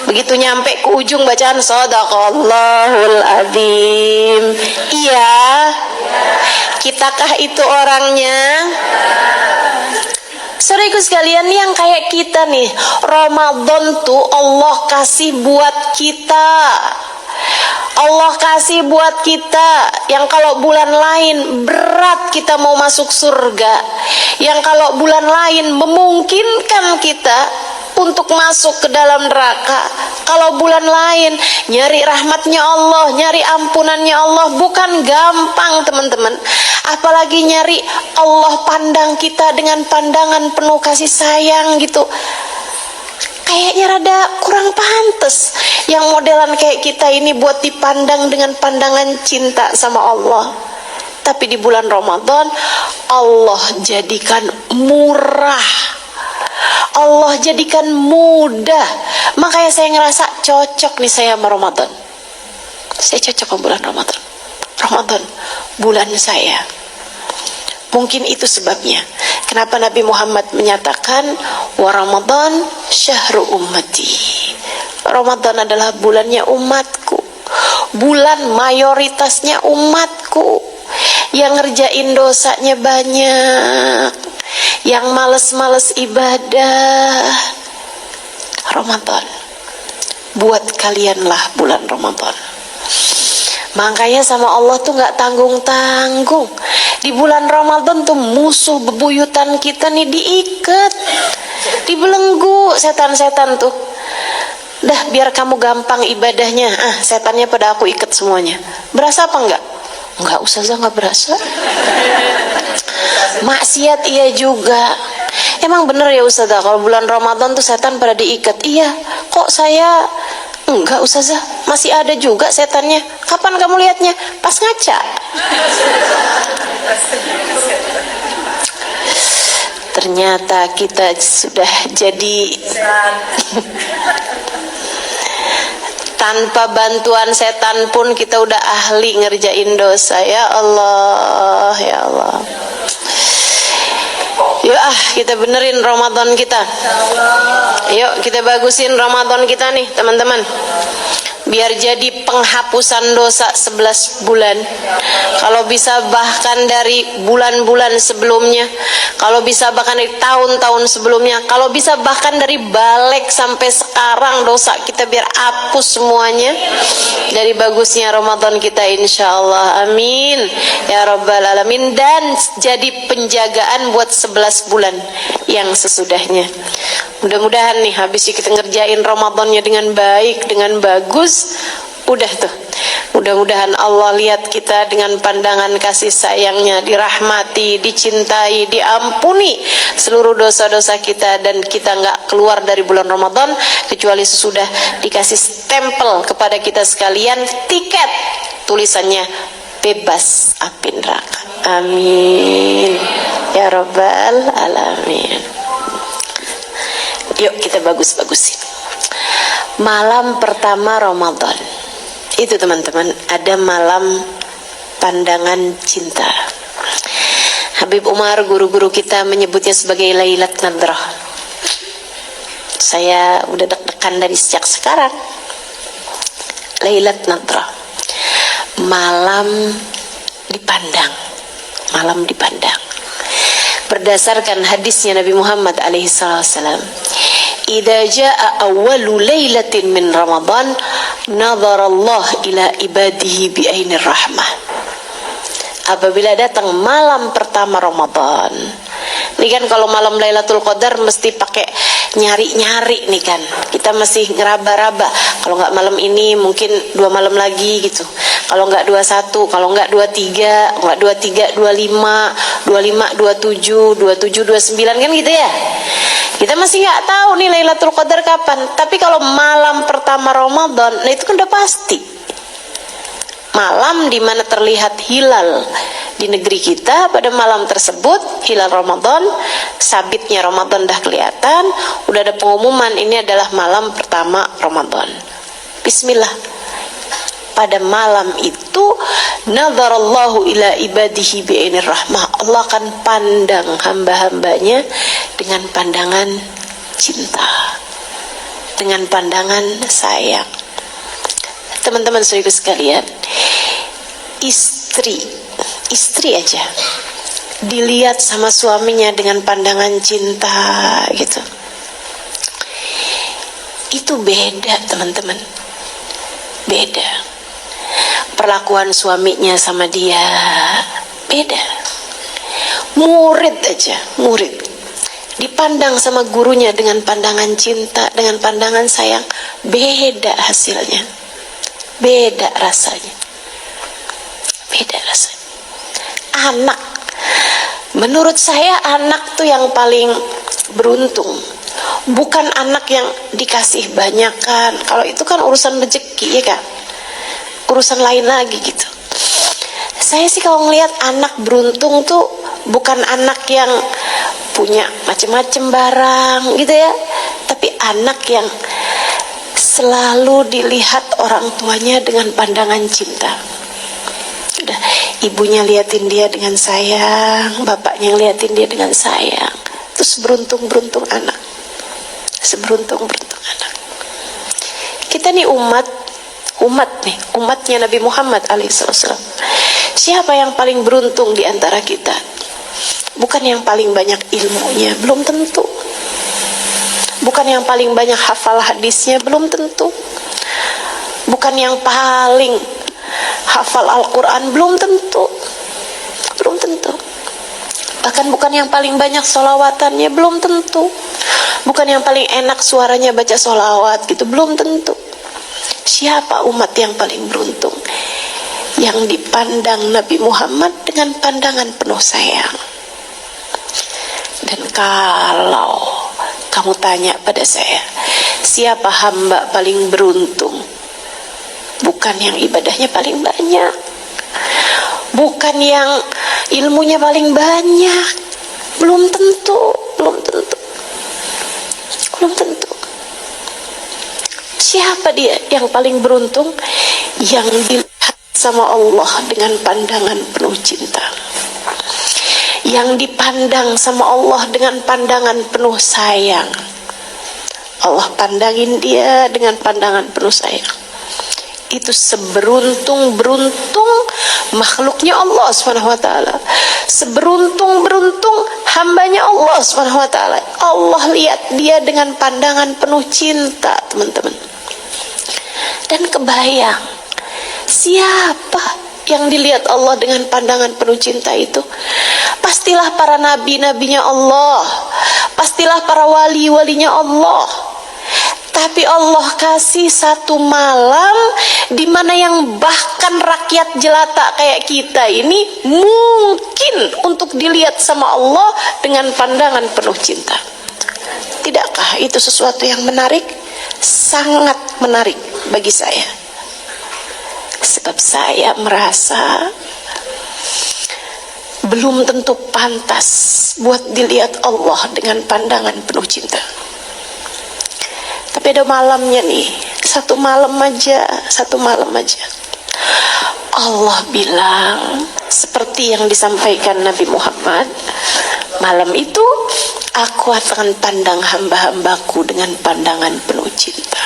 Begitu nyampe ke ujung bacaan Shadaqallahul Adzim. Iya. Kitakah itu orangnya? Saudaraku sekalian, yang kayak kita nih, Ramadan tuh Allah kasih buat kita. Allah kasih buat kita yang kalau bulan lain berat kita mau masuk surga, yang kalau bulan lain memungkinkan kita untuk masuk ke dalam neraka. Kalau bulan lain nyari rahmatnya Allah, nyari ampunannya Allah bukan gampang, teman-teman. Apalagi nyari Allah pandang kita dengan pandangan penuh kasih sayang gitu. kayaknya rada kurang pantes yang modelan kayak kita ini buat dipandang dengan pandangan cinta sama Allah. Tapi di bulan Ramadan Allah jadikan murah, Allah jadikan mudah. Makanya saya ngerasa cocok nih saya sama Ramadan. Saya cocok sama bulan Ramadan. Ramadan bulan saya. Mungkin itu sebabnya kenapa Nabi Muhammad menyatakan wa Ramadan syahru ummati. Ramadan adalah bulannya umatku, bulan mayoritasnya umatku, yang ngerjain dosanya banyak, yang males-males ibadah. Ramadan buat kalianlah bulan Ramadan. Makanya sama Allah tuh gak tanggung-tanggung. Di bulan Ramadan tuh musuh bebuyutan kita nih diikat, dibelenggu setan-setan tuh. Dah biar kamu gampang ibadahnya, setannya pada aku ikat semuanya. Berasa apa enggak? Enggak, Ustazah, enggak berasa. Maksiat iya juga. Emang bener ya Ustazah, kalau bulan Ramadan tuh setan pada diikat? Iya, kok saya enggak Ustazah, masih ada juga setannya. Kapan kamu lihatnya? Pas ngaca. Ternyata kita sudah jadi tanpa bantuan setan pun kita udah ahli ngerjain dosa. Ya Allah, ya Allah. Yuk kita benerin Ramadan kita. Yuk kita bagusin Ramadan kita nih teman-teman. Biar jadi penghapusan dosa 11 bulan. Kalau bisa bahkan dari bulan-bulan sebelumnya. Kalau bisa bahkan dari tahun-tahun sebelumnya. Kalau bisa bahkan dari balik sampai sekarang dosa kita biar hapus semuanya. Dari bagusnya Ramadan kita insya Allah. Amin ya Rabbal Alamin. Dan jadi penjagaan buat 11 bulan yang sesudahnya. Mudah-mudahan nih habis kita ngerjain Ramadannya dengan baik, dengan bagus. Udah tuh, mudah-mudahan Allah lihat kita dengan pandangan kasih sayangnya, dirahmati, dicintai, diampuni seluruh dosa-dosa kita, dan kita nggak keluar dari bulan Ramadan kecuali sesudah dikasih stempel kepada kita sekalian, tiket tulisannya bebas api neraka. Amin ya Rabbal Alamin. Yuk kita bagus-bagusin malam pertama Ramadan. Itu teman-teman, ada malam pandangan cinta. Habib Umar, guru-guru kita menyebutnya sebagai Lailat Nadrah. Saya udah deg-degan dari sejak sekarang. Lailat Nadrah, malam dipandang, malam dipandang. Berdasarkan hadisnya Nabi Muhammad alaihissalam, idza jaa awwalu lailatin min Ramadan nadhara Allah ila ibadihi bi ainir rahmah. Apabila datang malam pertama Ramadan. Ini kan kalau malam Lailatul Qadar mesti pakai nyari-nyari nih kan. Kita masih ngeraba-raba. Kalau nggak malam ini mungkin 2 malam lagi gitu. Kalau nggak 21, kalau nggak 23, nggak 23, 25, 25, 27, 27, 29 kan gitu ya. Kita masih nggak tahu nih Lailatul Qadar kapan. Tapi kalau malam pertama Ramadan, nah itu kan udah pasti. Malam di mana terlihat hilal di negeri kita pada malam tersebut, hilal Ramadan, sabitnya Ramadan dah kelihatan, udah ada pengumuman ini adalah malam pertama Ramadan. Bismillah. Pada malam itu nazarallahu ila ibadihi bi'ainir rahmah. Allah akan pandang hamba-hambanya dengan pandangan cinta, dengan pandangan sayang. Teman-teman saudara sekalian, istri aja dilihat sama suaminya dengan pandangan cinta gitu, itu beda teman-teman, beda. Perlakuan suaminya sama dia beda. Murid aja, murid dipandang sama gurunya dengan pandangan cinta, dengan pandangan sayang, beda hasilnya, beda rasanya, beda rasanya. Anak, menurut saya anak tuh yang paling beruntung. bukan anak yang dikasih banyak kan. Kalau itu kan urusan rezeki, ya kan, urusan lain lagi gitu. Saya sih kalau ngelihat anak beruntung tuh bukan anak yang punya macam-macam barang gitu ya, tapi anak yang selalu dilihat orang tuanya dengan pandangan cinta. Udah, ibunya liatin dia dengan sayang, bapaknya liatin dia dengan sayang. Terus beruntung anak, seberuntung anak. Kita nih umatnya Nabi Muhammad alaihissalam. Siapa yang paling beruntung di antara kita? Bukan yang paling banyak ilmunya, belum tentu. Bukan yang paling banyak hafal hadisnya, belum tentu. Bukan yang paling hafal Al-Quran, belum tentu. Bahkan bukan yang paling banyak sholawatannya, belum tentu. Bukan yang paling enak suaranya baca sholawat gitu, belum tentu. Siapa umat yang paling beruntung? Yang dipandang Nabi Muhammad dengan pandangan penuh sayang. Dan kalau kamu tanya pada saya, siapa hamba paling beruntung? Bukan yang ibadahnya paling banyak, bukan yang ilmunya paling banyak, belum tentu. Siapa dia yang paling beruntung? Yang dilihat sama Allah dengan pandangan penuh cinta, yang dipandang sama Allah dengan pandangan penuh sayang. Allah pandangin dia dengan pandangan penuh sayang. Itu seberuntung makhluknya Allah SWT, seberuntung hambanya Allah SWT. Allah lihat dia dengan pandangan penuh cinta, teman-teman. Dan kebayang siapa yang dilihat Allah dengan pandangan penuh cinta itu? Pastilah para nabi-nabinya Allah, pastilah para wali-walinya Allah. Tapi Allah kasih satu malam di mana yang bahkan rakyat jelata kayak kita ini mungkin untuk dilihat sama Allah dengan pandangan penuh cinta. Tidakkah itu sesuatu yang menarik? Sangat menarik bagi saya. Sebab saya merasa belum tentu pantas buat dilihat Allah dengan pandangan penuh cinta. Tapi ada malamnya nih, satu malam aja. Allah bilang seperti yang disampaikan Nabi Muhammad, malam itu aku akan pandang hamba-hambaku dengan pandangan penuh cinta.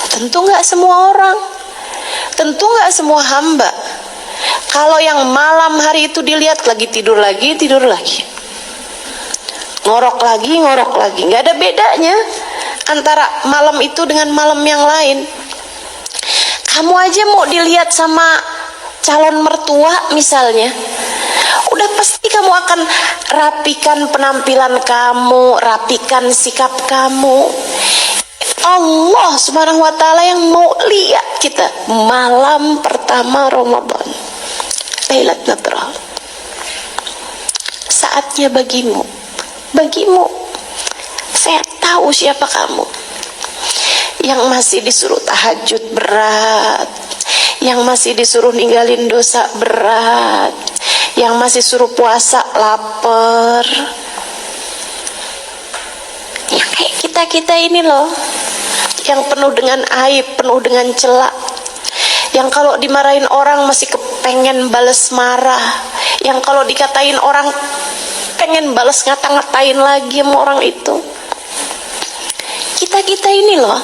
Tentu gak semua orang, tentu gak semua hamba. Kalau yang malam hari itu dilihat lagi tidur lagi, ngorok lagi, gak ada bedanya antara malam itu dengan malam yang lain. Kamu aja mau dilihat sama calon mertua misalnya, udah pasti kamu akan rapikan penampilan kamu, rapikan sikap kamu. Allah Subhanahu wa ta'ala yang mau lihat kita malam pertama Ramadan, Lailatul Qadar. Saatnya bagimu. Saya tahu siapa kamu yang masih disuruh tahajud berat, yang masih disuruh ninggalin dosa berat, yang masih suruh puasa lapar. Yang kayak kita ini loh, yang penuh dengan aib, penuh dengan celak, yang kalau dimarahin orang masih kepengen bales marah, yang kalau dikatain orang pengen bales ngata-ngatain lagi sama orang itu. Kita ini loh,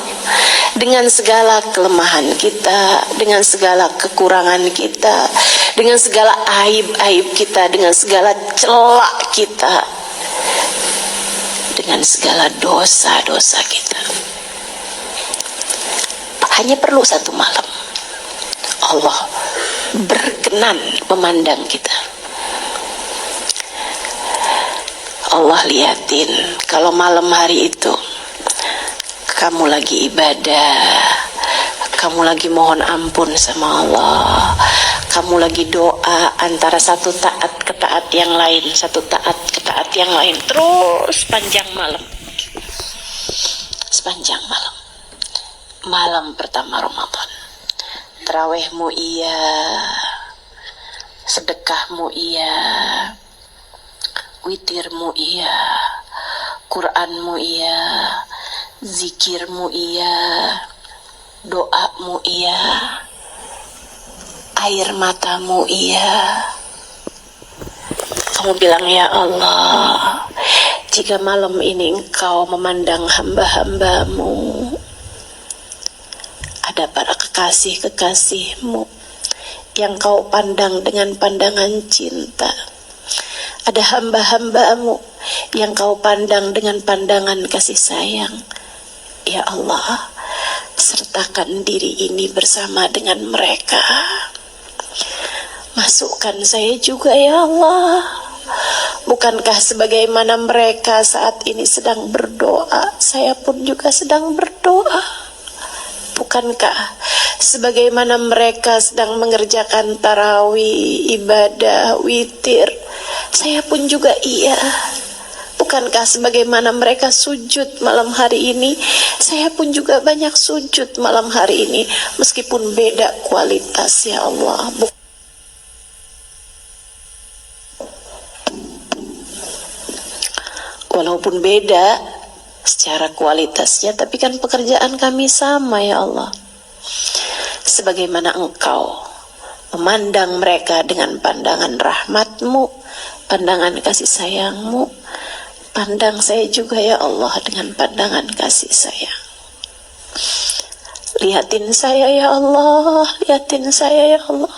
dengan segala kelemahan kita, dengan segala kekurangan kita, dengan segala aib-aib kita, dengan segala celak kita, dengan segala dosa-dosa kita, hanya perlu satu malam Allah berkenan memandang kita. Allah liatin kalau malam hari itu kamu lagi ibadah, kamu lagi mohon ampun sama Allah, kamu lagi doa antara satu taat ke taat yang lain, satu taat ke taat yang lain, terus panjang malam. sepanjang malam. Malam pertama Ramadan. Tarawihmu iya, sedekahmu iya, witirmu iya, Quranmu iya, zikirmu iya, doamu iya, air matamu iya. Kamu bilang, ya Allah, jika malam ini Engkau memandang hamba-hambamu, ada para kekasih-kekasihmu yang Kau pandang dengan pandangan cinta, ada hamba-hambamu yang Kau pandang dengan pandangan kasih sayang. Ya Allah, sertakan diri ini bersama dengan mereka. Masukkan saya juga ya Allah. Bukankah sebagaimana mereka saat ini sedang berdoa, saya pun juga sedang berdoa? Bukankah sebagaimana mereka sedang mengerjakan tarawih, ibadah, witir, saya pun juga iya? Bukankah sebagaimana mereka sujud malam hari ini, saya pun juga banyak sujud malam hari ini, meskipun beda kualitas ya Allah. Walaupun beda secara kualitasnya, tapi kan pekerjaan kami sama ya Allah. Sebagaimana Engkau memandang mereka dengan pandangan rahmat-Mu, pandangan kasih sayang-Mu, pandang saya juga ya Allah dengan pandangan kasih sayang. Lihatin saya ya Allah, lihatin saya ya Allah,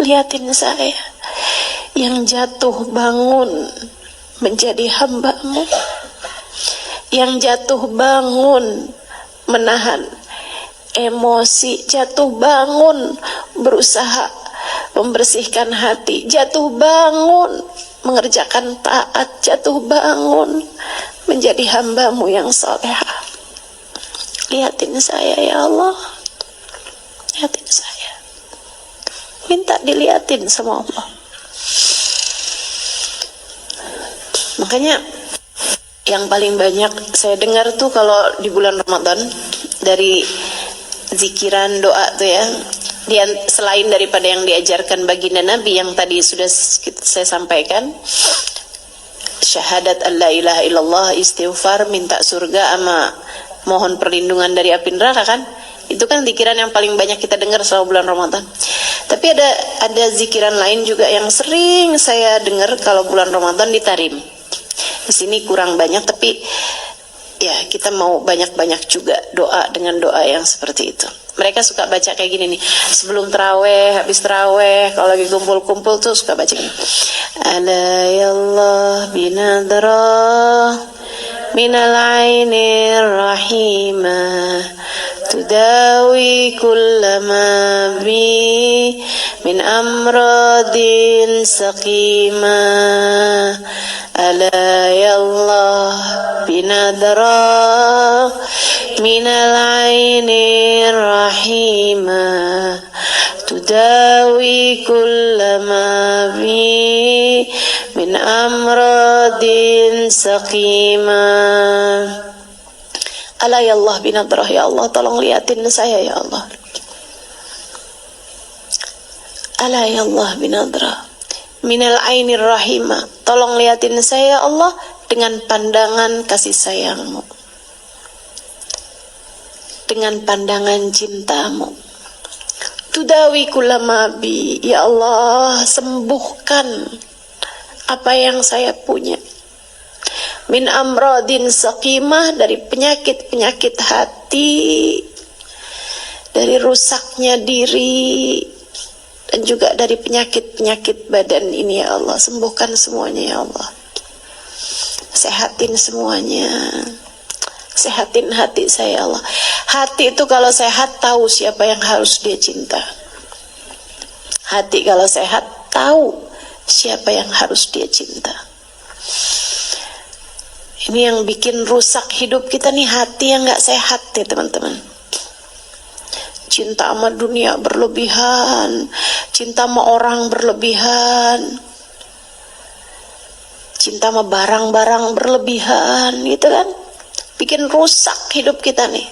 lihatin saya yang jatuh bangun menjadi hamba-Mu, yang jatuh bangun menahan emosi, jatuh bangun berusaha membersihkan hati, jatuh bangun mengerjakan taat, jatuh bangun menjadi hamba-Mu yang salehah. Lihatin saya ya Allah, lihatin saya, minta dilihatin sama Allah. Makanya yang paling banyak saya dengar tuh kalau di bulan Ramadan dari zikiran doa tuh ya, dia selain daripada yang diajarkan baginda Nabi yang tadi sudah saya sampaikan, syahadat alla ilaha illallah, istighfar, minta surga, sama mohon perlindungan dari api neraka kan, itu kan zikiran yang paling banyak kita dengar selama bulan Ramadan. Tapi ada zikiran lain juga yang sering saya dengar kalau bulan Ramadan di Tarim. Di sini kurang banyak, tapi ya kita mau banyak-banyak juga doa dengan doa yang seperti itu. Mereka suka baca kayak gini nih, sebelum taraweh, habis taraweh, kalau lagi kumpul-kumpul tuh suka baca gini. Ala yallah binadrah minal ainir rahimah tudawi kullama bi min amradin saqimah. Ala yallah binadra minal ainir rahimah tudawi kullama bi min amradin saqimah. Ala yallah binadrah, ya Allah tolong liatin saya ya Allah. Ala yallah binadrah minal ainir rahimah, tolong liatin saya Allah dengan pandangan kasih sayang-Mu, dengan pandangan cinta-Mu. Tudawi kullama bi, ya Allah sembuhkan apa yang saya punya. Min amradin saqimah, dari penyakit-penyakit hati, dari rusaknya diri, dan juga dari penyakit-penyakit badan ini ya Allah. Sembuhkan semuanya ya Allah. Sehatin semuanya. Sehatin hati saya ya Allah. Hati itu kalau sehat tahu siapa yang harus dia cinta. Hati kalau sehat tahu siapa yang harus dia cinta. Ini yang bikin rusak hidup kita nih, hati yang gak sehat ya teman-teman. Cinta sama dunia berlebihan, cinta sama orang berlebihan, cinta sama barang-barang berlebihan gitu kan. bikin rusak hidup kita nih.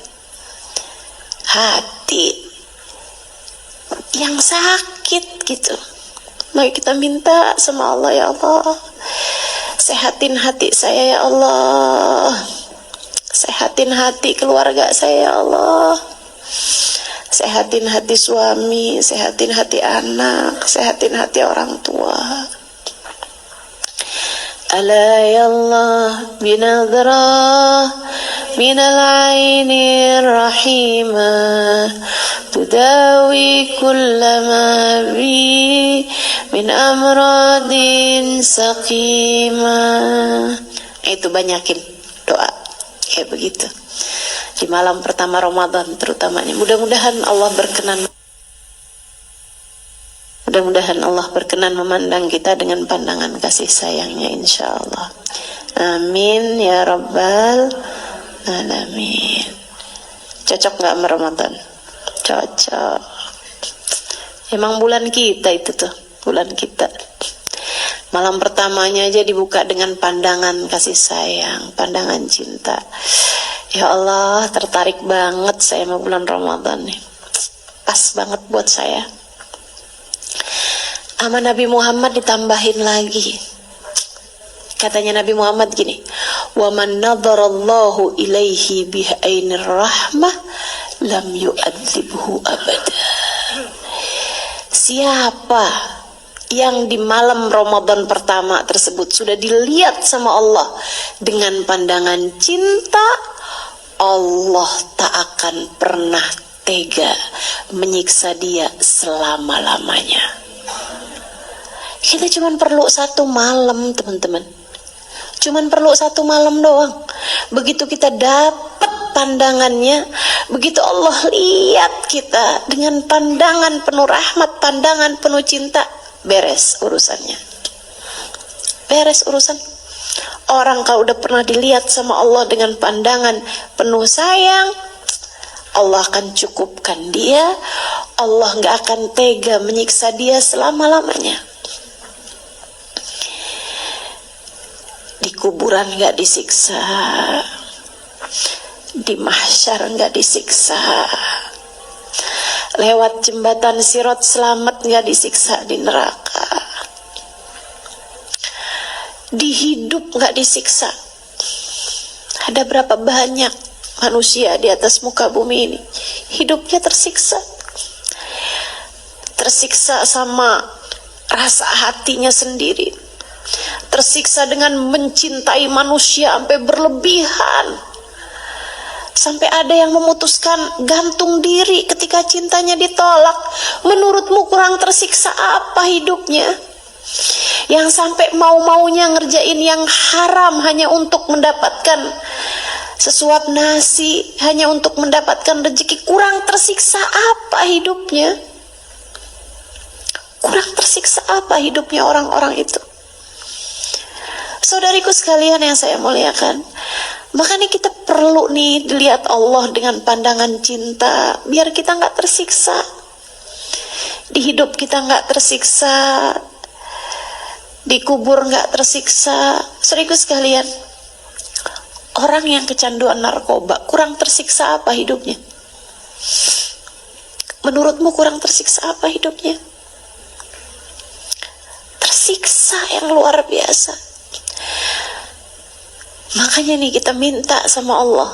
Hati yang sakit gitu. Mari kita minta sama Allah, ya Allah, sehatin hati saya ya Allah, sehatin hati keluarga saya ya Allah, sehatin hati suami, sehatin hati anak, sehatin hati orang tua. Ala ya Allah binadrah minal aini rahimah tudawi kullama bi min amradin saqimah. Itu banyakin doa kayak begitu di malam pertama Ramadan terutamanya. Mudah-mudahan Allah berkenan memandang kita dengan pandangan kasih sayangnya, insyaallah. Amin ya rabbal alamin. Cocok nggak sama Ramadan? Cocok. Emang bulan kita itu tuh, bulan kita. Malam pertamanya aja dibuka dengan pandangan kasih sayang, pandangan cinta. Ya Allah, tertarik banget saya sama bulan Ramadan nih. Pas banget buat saya. Sama Nabi Muhammad ditambahin lagi. Katanya Nabi Muhammad gini, wa man nadharallahu ilaihi bi'ainir rahmah lam yu'adzibhu abada. Siapa yang di malam Ramadan pertama tersebut sudah dilihat sama Allah dengan pandangan cinta, Allah tak akan pernah tega menyiksa dia selama-lamanya. Kita cuma perlu satu malam, teman-teman. Cuman perlu satu malam doang. Begitu kita dapat pandangannya, begitu Allah lihat kita dengan pandangan penuh rahmat, pandangan penuh cinta, beres urusannya. Beres urusan. Orang kalau udah pernah dilihat sama Allah dengan pandangan penuh sayang, Allah akan cukupkan dia. Allah gak akan tega menyiksa dia selama-lamanya. Di kuburan gak disiksa, di mahsyar gak disiksa, lewat jembatan Sirat selamat gak disiksa di neraka, di hidup gak disiksa. Ada berapa banyak manusia di atas muka bumi ini hidupnya tersiksa, tersiksa sama rasa hatinya sendiri, tersiksa dengan mencintai manusia sampai berlebihan, sampai ada yang memutuskan gantung diri ketika cintanya ditolak. Menurutmu kurang tersiksa apa hidupnya? Yang sampai mau-maunya ngerjain yang haram hanya untuk mendapatkan sesuap nasi, hanya untuk mendapatkan rezeki. Kurang tersiksa apa hidupnya? Kurang tersiksa apa hidupnya orang-orang itu? Saudariku sekalian yang saya muliakan, makanya kita perlu nih dilihat Allah dengan pandangan cinta, biar kita nggak tersiksa. Di hidup kita nggak tersiksa, di kubur nggak tersiksa. Saudariku sekalian, orang yang kecanduan narkoba kurang tersiksa apa hidupnya? Menurutmu kurang tersiksa apa hidupnya? Tersiksa yang luar biasa. Makanya nih kita minta sama Allah,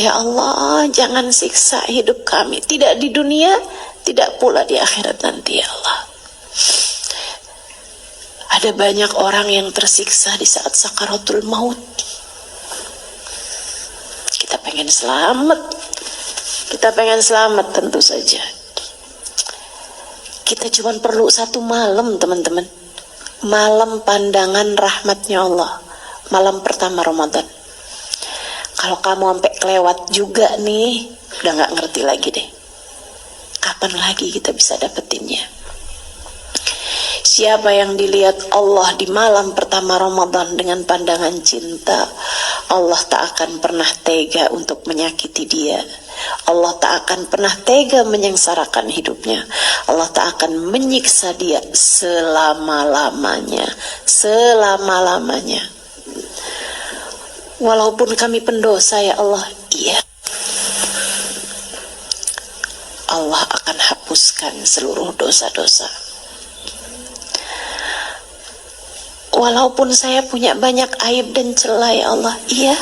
ya Allah, jangan siksa hidup kami, tidak di dunia, tidak pula di akhirat nanti, ya Allah. Ada banyak orang yang tersiksa di saat sakaratul maut. Kita pengen selamat tentu saja. Kita cuma perlu satu malam, teman-teman, malam pandangan rahmatnya Allah, malam pertama Ramadan. Kalau kamu sampai kelewat juga nih, udah gak ngerti lagi deh, kapan lagi kita bisa dapetinnya. Siapa yang dilihat Allah di malam pertama Ramadan dengan pandangan cinta, Allah tak akan pernah tega untuk menyakiti dia. Allah tak akan pernah tega menyengsarakan hidupnya. Allah tak akan menyiksa dia selama-lamanya. Selama-lamanya. Walaupun kami pendosa ya Allah, iya. Allah akan hapuskan seluruh dosa-dosa. Walaupun saya punya banyak aib dan celah ya Allah, iya.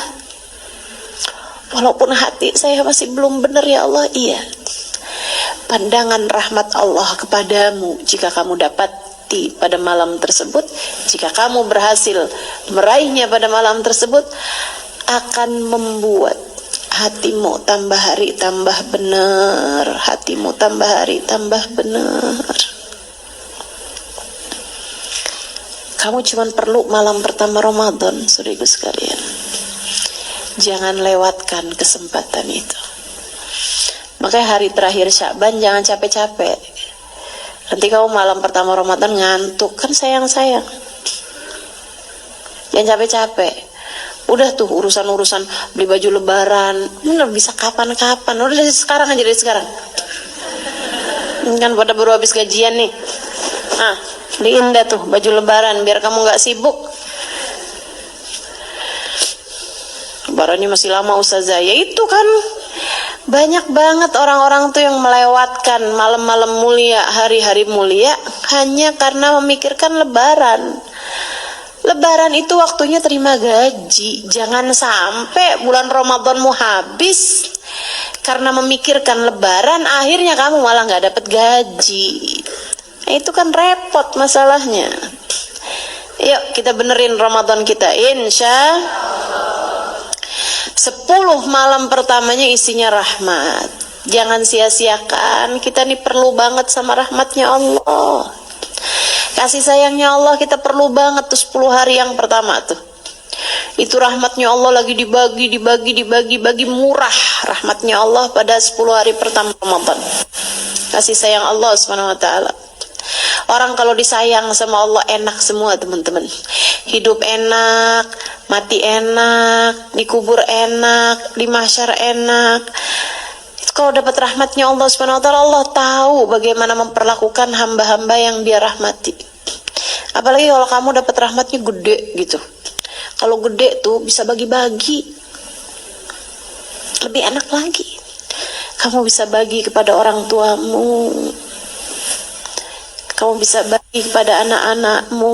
Walaupun hati saya masih belum benar ya Allah, iya. Pandangan rahmat Allah kepadamu jika kamu dapati pada malam tersebut, jika kamu berhasil meraihnya pada malam tersebut, akan membuat hatimu tambah hari tambah benar, hatimu tambah hari tambah benar. Kamu cuma perlu malam pertama Ramadan, saudaraku sekalian. Jangan lewatkan kesempatan itu. Makanya hari terakhir Sya'ban jangan capek-capek. Nanti kamu malam pertama Ramadan ngantuk, kan sayang-sayang. Jangan capek-capek. Udah tuh urusan-urusan beli baju lebaran, bener bisa kapan-kapan. Udah dari sekarang aja, dari sekarang. Ini kan pada baru habis gajian nih. Nah, beliin dah tuh baju lebaran biar kamu nggak sibuk. Lebarannya masih lama Ustazah. Ya itu kan banyak banget orang-orang tuh yang melewatkan malam-malam mulia, hari-hari mulia hanya karena memikirkan lebaran. Lebaran itu waktunya terima gaji. Jangan sampai bulan Ramadanmu habis karena memikirkan lebaran, akhirnya kamu malah nggak dapat gaji. Nah, itu kan repot masalahnya. Yuk kita benerin Ramadan kita, insya 10 malam pertamanya isinya rahmat. Jangan sia-siakan, kita nih perlu banget sama rahmatnya Allah. Kasih sayangnya Allah kita perlu banget tuh 10 hari yang pertama tuh. Itu rahmatnya Allah lagi dibagi murah rahmatnya Allah pada 10 hari pertama Ramadan. Kasih sayang Allah Subhanahu wa taala. Orang kalau disayang sama Allah enak semua teman-teman. Hidup enak, mati enak, dikubur enak, di mahsyar enak. Kalau dapat rahmatnya Allah Subhanahu wa taala, Allah tahu bagaimana memperlakukan hamba-hamba yang Dia rahmati. Apalagi kalau kamu dapat rahmatnya gede gitu. Kalau gede tuh bisa bagi-bagi. Lebih enak lagi. Kamu bisa bagi kepada orang tuamu. Kamu bisa bagi kepada anak-anakmu.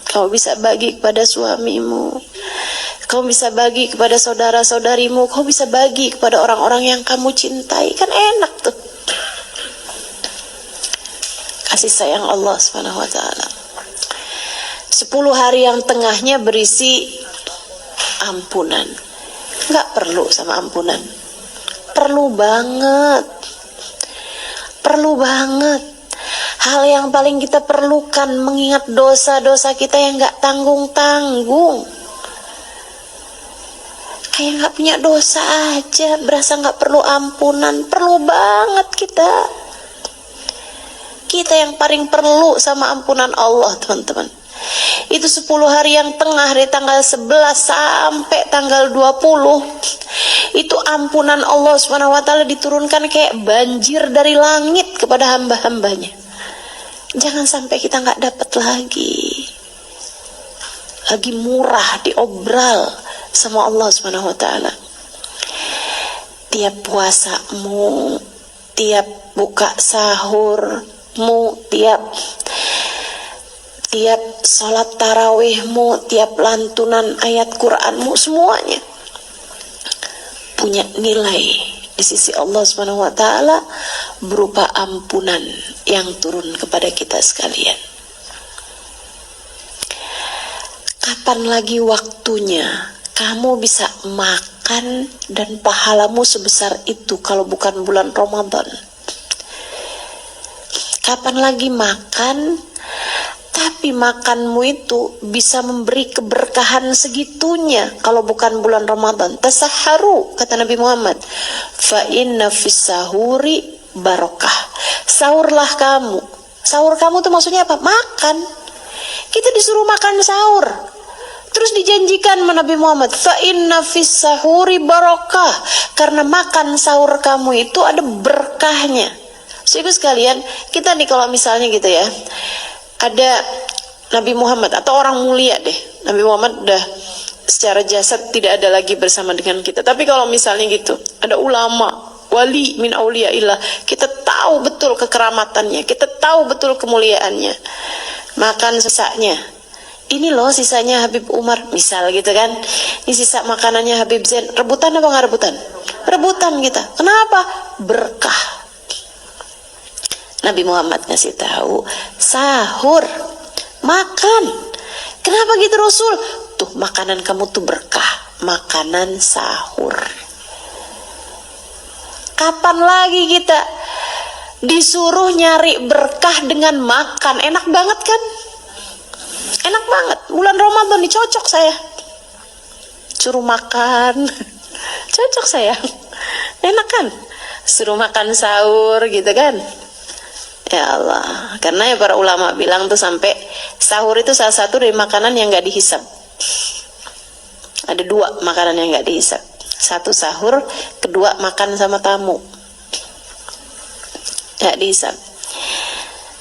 Kamu bisa bagi kepada suamimu. Kamu bisa bagi kepada saudara-saudarimu. Kamu bisa bagi kepada orang-orang yang kamu cintai. Kan enak tuh. Kasih sayang Allah Subhanahu wa taala. 10 hari yang tengahnya berisi ampunan. Enggak perlu sama ampunan. Perlu banget. Perlu banget. Hal yang paling kita perlukan mengingat dosa-dosa kita yang enggak tanggung-tanggung. Kayak nggak punya dosa aja, berasa nggak perlu ampunan. Perlu banget kita. Kita yang paling perlu sama ampunan Allah, teman-teman. Itu 10 hari yang tengah dari tanggal 11 sampai tanggal 20. Itu ampunan Allah Subhanahu wa taala diturunkan kayak banjir dari langit kepada hamba-hambanya. Jangan sampai kita nggak dapat lagi. Lagi murah diobral sama Allah Subhanahu wa taala. Tiap puasamu, tiap buka sahurmu, tiap salat tarawihmu, tiap lantunan ayat Qur'anmu, semuanya punya nilai di sisi Allah Subhanahu wa taala berupa ampunan yang turun kepada kita sekalian. Kapan lagi waktunya kamu bisa makan dan pahalamu sebesar itu kalau bukan bulan Ramadan? Kapan lagi makan, tapi makanmu itu bisa memberi keberkahan segitunya kalau bukan bulan Ramadan? Tasahharu, kata Nabi Muhammad. Fa inna fis sahuri barokah. Sahurlah kamu. Sahur kamu tuh maksudnya apa? Makan. Kita disuruh makan sahur. Terus dijanjikan Nabi Muhammad, fa inna fis sahuri barokah, karena makan sahur kamu itu ada berkahnya. Saudara sekalian, kita nih kalau misalnya gitu ya, ada Nabi Muhammad atau orang mulia deh, Nabi Muhammad udah secara jasad tidak ada lagi bersama dengan kita. Tapi kalau misalnya gitu, ada ulama, wali min auliyaillah, kita tahu betul kekeramatannya, kita tahu betul kemuliaannya, makan sisanya. Ini loh sisanya Habib Umar, misal gitu kan. Ini sisa makanannya Habib Zain. Rebutan apa nggak rebutan? Rebutan kita. Kenapa? Berkah. Nabi Muhammad ngasih tahu, sahur, makan. Kenapa gitu Rasul? Tuh makanan kamu tuh berkah, makanan sahur. Kapan lagi kita disuruh nyari berkah dengan makan? Enak banget kan? Enak banget. Bulan Ramadan nih cocok saya. Suruh makan. Cocok saya. Enak kan? Suruh makan sahur gitu kan? Ya Allah. Karena ya para ulama bilang tuh sampai sahur itu salah satu dari makanan yang gak dihisap. Ada 2 makanan yang gak dihisap. 1 sahur, kedua makan sama tamu. Gak dihisap.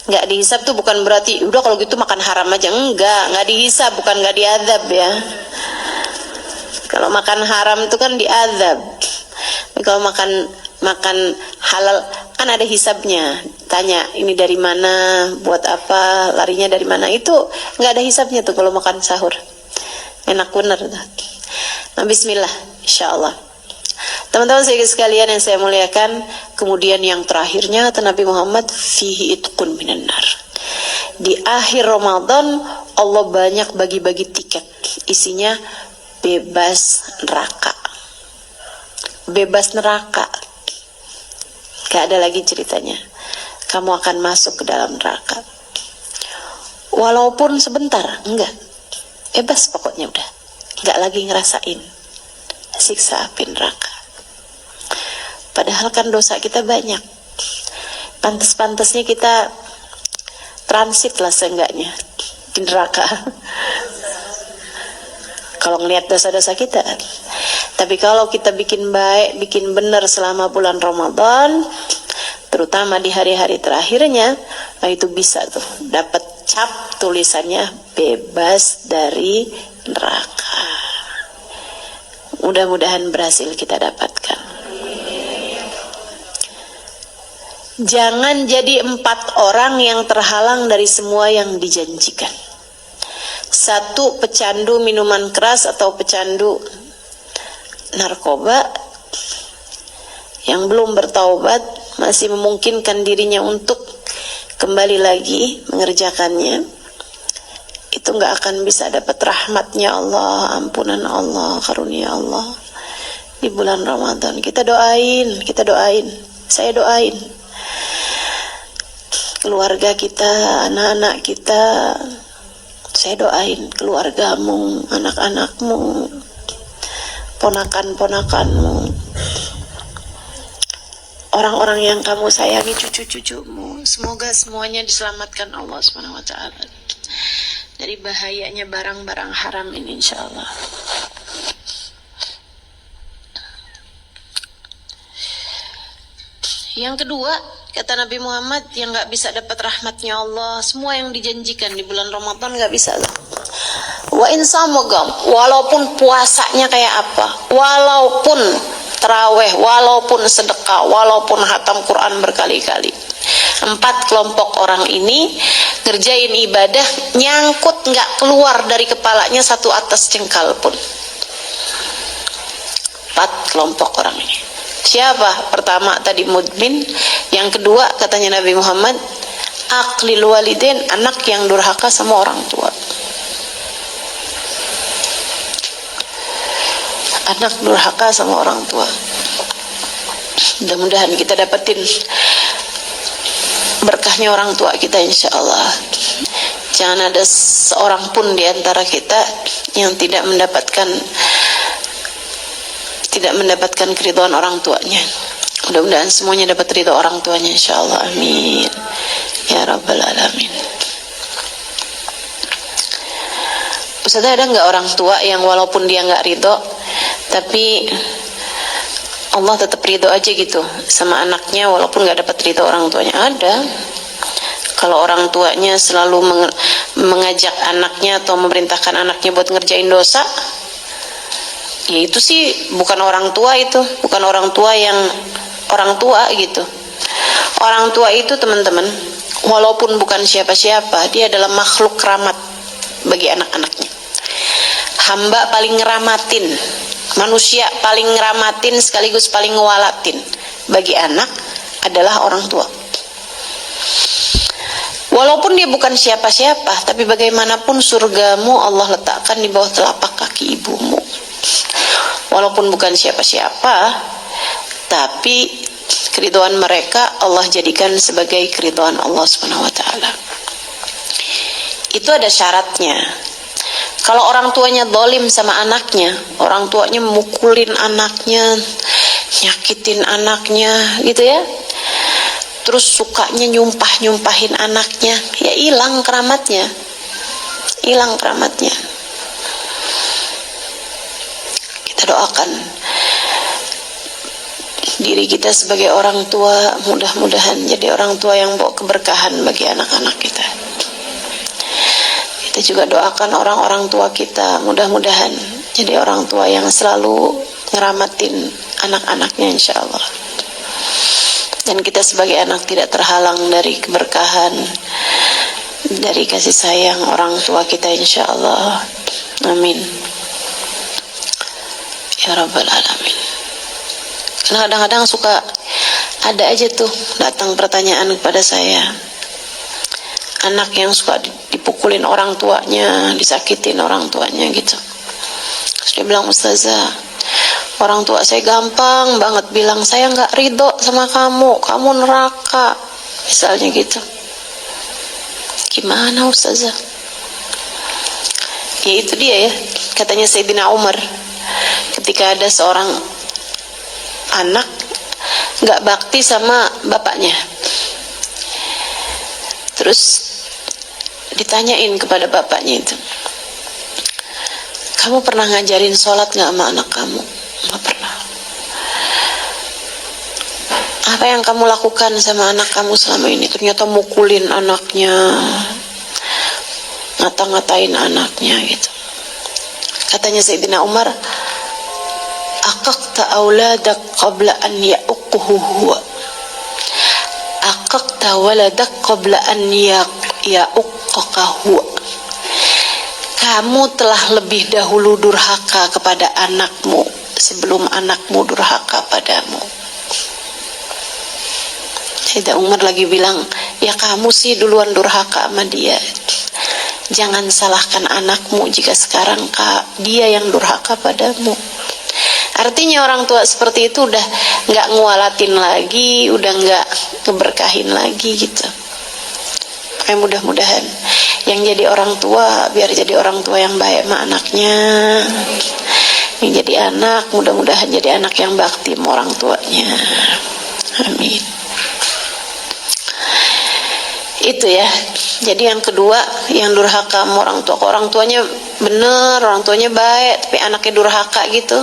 Gak dihisap tuh bukan berarti udah kalau gitu makan haram aja. Enggak dihisap, bukan gak diadab ya. Kalau makan haram itu kan diadab. Tapi kalau makan halal kan ada hisabnya. Tanya ini dari mana, buat apa, larinya dari mana, itu nggak ada hisabnya tuh kalau makan sahur. Enak bener tuh. Nah bismillah, insyaallah. Teman-teman sekalian yang saya muliakan, kemudian yang terakhirnya kata Nabi Muhammad, fihi itqun minan nar. Di akhir Ramadan Allah banyak bagi-bagi tiket, isinya bebas neraka. Bebas neraka. Gak ada lagi ceritanya kamu akan masuk ke dalam neraka. Walaupun sebentar, enggak. Bebas pokoknya udah. Enggak lagi ngerasain siksa api neraka. Padahal kan dosa kita banyak. Pantes-pantesnya kita transit lah seenggaknya di neraka. Kalau ngelihat dosa-dosa kita. Tapi kalau kita bikin baik, bikin benar selama bulan Ramadan, terutama di hari-hari terakhirnya, nah itu bisa tuh dapat cap tulisannya bebas dari neraka. Mudah-mudahan berhasil kita dapatkan. Jangan jadi 4 orang yang terhalang dari semua yang dijanjikan. 1, pecandu minuman keras atau pecandu narkoba yang belum bertaubat, masih memungkinkan dirinya untuk kembali lagi mengerjakannya, itu nggak akan bisa dapat rahmatnya Allah, ampunan Allah, karunia Allah di bulan Ramadan. Kita doain, saya doain keluarga kita, anak-anak kita. Saya doain keluargamu, anak-anakmu, ponakan-ponakanmu, orang-orang yang kamu sayangi, cucu-cucumu. Semoga semuanya diselamatkan Allah SWT dari bahayanya barang-barang haram ini, insyaallah. Yang kedua, kata Nabi Muhammad, yang gak bisa dapat rahmatnya Allah, semua yang dijanjikan di bulan Ramadan gak bisa loh. Wa insamogam, walaupun puasanya kayak apa, walaupun terawih, walaupun sedekah, walaupun hatam Quran berkali-kali. 4 kelompok orang ini ngerjain ibadah nyangkut nggak keluar dari kepalanya 1 atas jengkal pun. 4 kelompok orang ini. Siapa? Pertama tadi mudmin, yang kedua katanya Nabi Muhammad, aqlil walidain, anak yang durhaka sama orang tua. Anak durhaka sama orang tua. Mudah-mudahan kita dapetin berkahnya orang tua kita, insya Allah. Jangan ada seorang pun di antara kita yang tidak mendapatkan keridhaan orang tuanya. Mudah-mudahan semuanya dapat ridho orang tuanya, insya Allah. Amin ya rabbal alamin. Ustaz, ada nggak orang tua yang walaupun dia nggak ridho, tapi Allah tetap ridho aja gitu sama anaknya walaupun nggak dapat ridho orang tuanya? Ada. Kalau orang tuanya selalu mengajak anaknya atau memerintahkan anaknya buat ngerjain dosa, Ya itu sih bukan orang tua, itu bukan orang tua yang orang tua gitu. Orang tua itu teman-teman, walaupun bukan siapa-siapa, dia adalah makhluk keramat bagi anak-anaknya. Hamba paling ngeramatin, manusia paling ngeramatin sekaligus paling ngewalatin bagi anak adalah orang tua. Walaupun dia bukan siapa-siapa, tapi bagaimanapun surgamu Allah letakkan di bawah telapak kaki ibumu. Walaupun bukan siapa-siapa, tapi keridhaan mereka Allah jadikan sebagai keridhaan Allah Subhanahu wa taala. Itu ada syaratnya. Kalau orang tuanya zalim sama anaknya, orang tuanya mukulin anaknya, nyakitin anaknya gitu ya, terus sukanya nyumpahin anaknya, ya hilang keramatnya. Kita doakan diri kita sebagai orang tua, mudah-mudahan jadi orang tua yang bawa keberkahan bagi anak-anak kita. Kita juga doakan orang-orang tua kita, mudah-mudahan jadi orang tua yang selalu ngeramatin anak-anaknya insyaallah. Dan kita sebagai anak tidak terhalang dari keberkahan, dari kasih sayang orang tua kita insyaallah. Amin ya rabbal alamin. Karena kadang-kadang suka ada aja tuh datang pertanyaan kepada saya, anak yang suka dipukulin orang tuanya, disakitin orang tuanya gitu. Terus dia bilang, Ustazah, orang tua saya gampang banget bilang saya nggak ridho sama kamu neraka, misalnya gitu. Gimana Ustazah? Ya itu dia ya, katanya Sayyidina Umar, ketika ada seorang anak nggak bakti sama bapaknya, terus ditanyain kepada bapaknya itu, kamu pernah ngajarin sholat nggak sama anak kamu? Nggak pernah. Apa yang kamu lakukan sama anak kamu selama ini? Ternyata mukulin anaknya, ngata-ngatain anaknya gitu. Katanya Sayyidina Umar, aqaqta auladak qabla an ya'uquhu huwa, aqaqta waladak qabla an ya'uqqaka huwa. Kamu telah lebih dahulu durhaka kepada anakmu sebelum anakmu durhaka padamu. Sayyidina Umar lagi bilang, ya kamu sih duluan durhaka sama dia. Jangan salahkan anakmu jika sekarang dia yang durhaka padamu. Artinya orang tua seperti itu udah nggak ngualatin lagi, udah nggak ngeberkahin lagi gitu. Mudah-mudahan yang jadi orang tua biar jadi orang tua yang baik sama anaknya. Yang jadi anak mudah-mudahan jadi anak yang bakti sama orang tuanya. Amin. Itu ya. Jadi yang kedua, yang durhaka sama orang tua. Orang tuanya bener, orang tuanya baik, tapi anaknya durhaka gitu.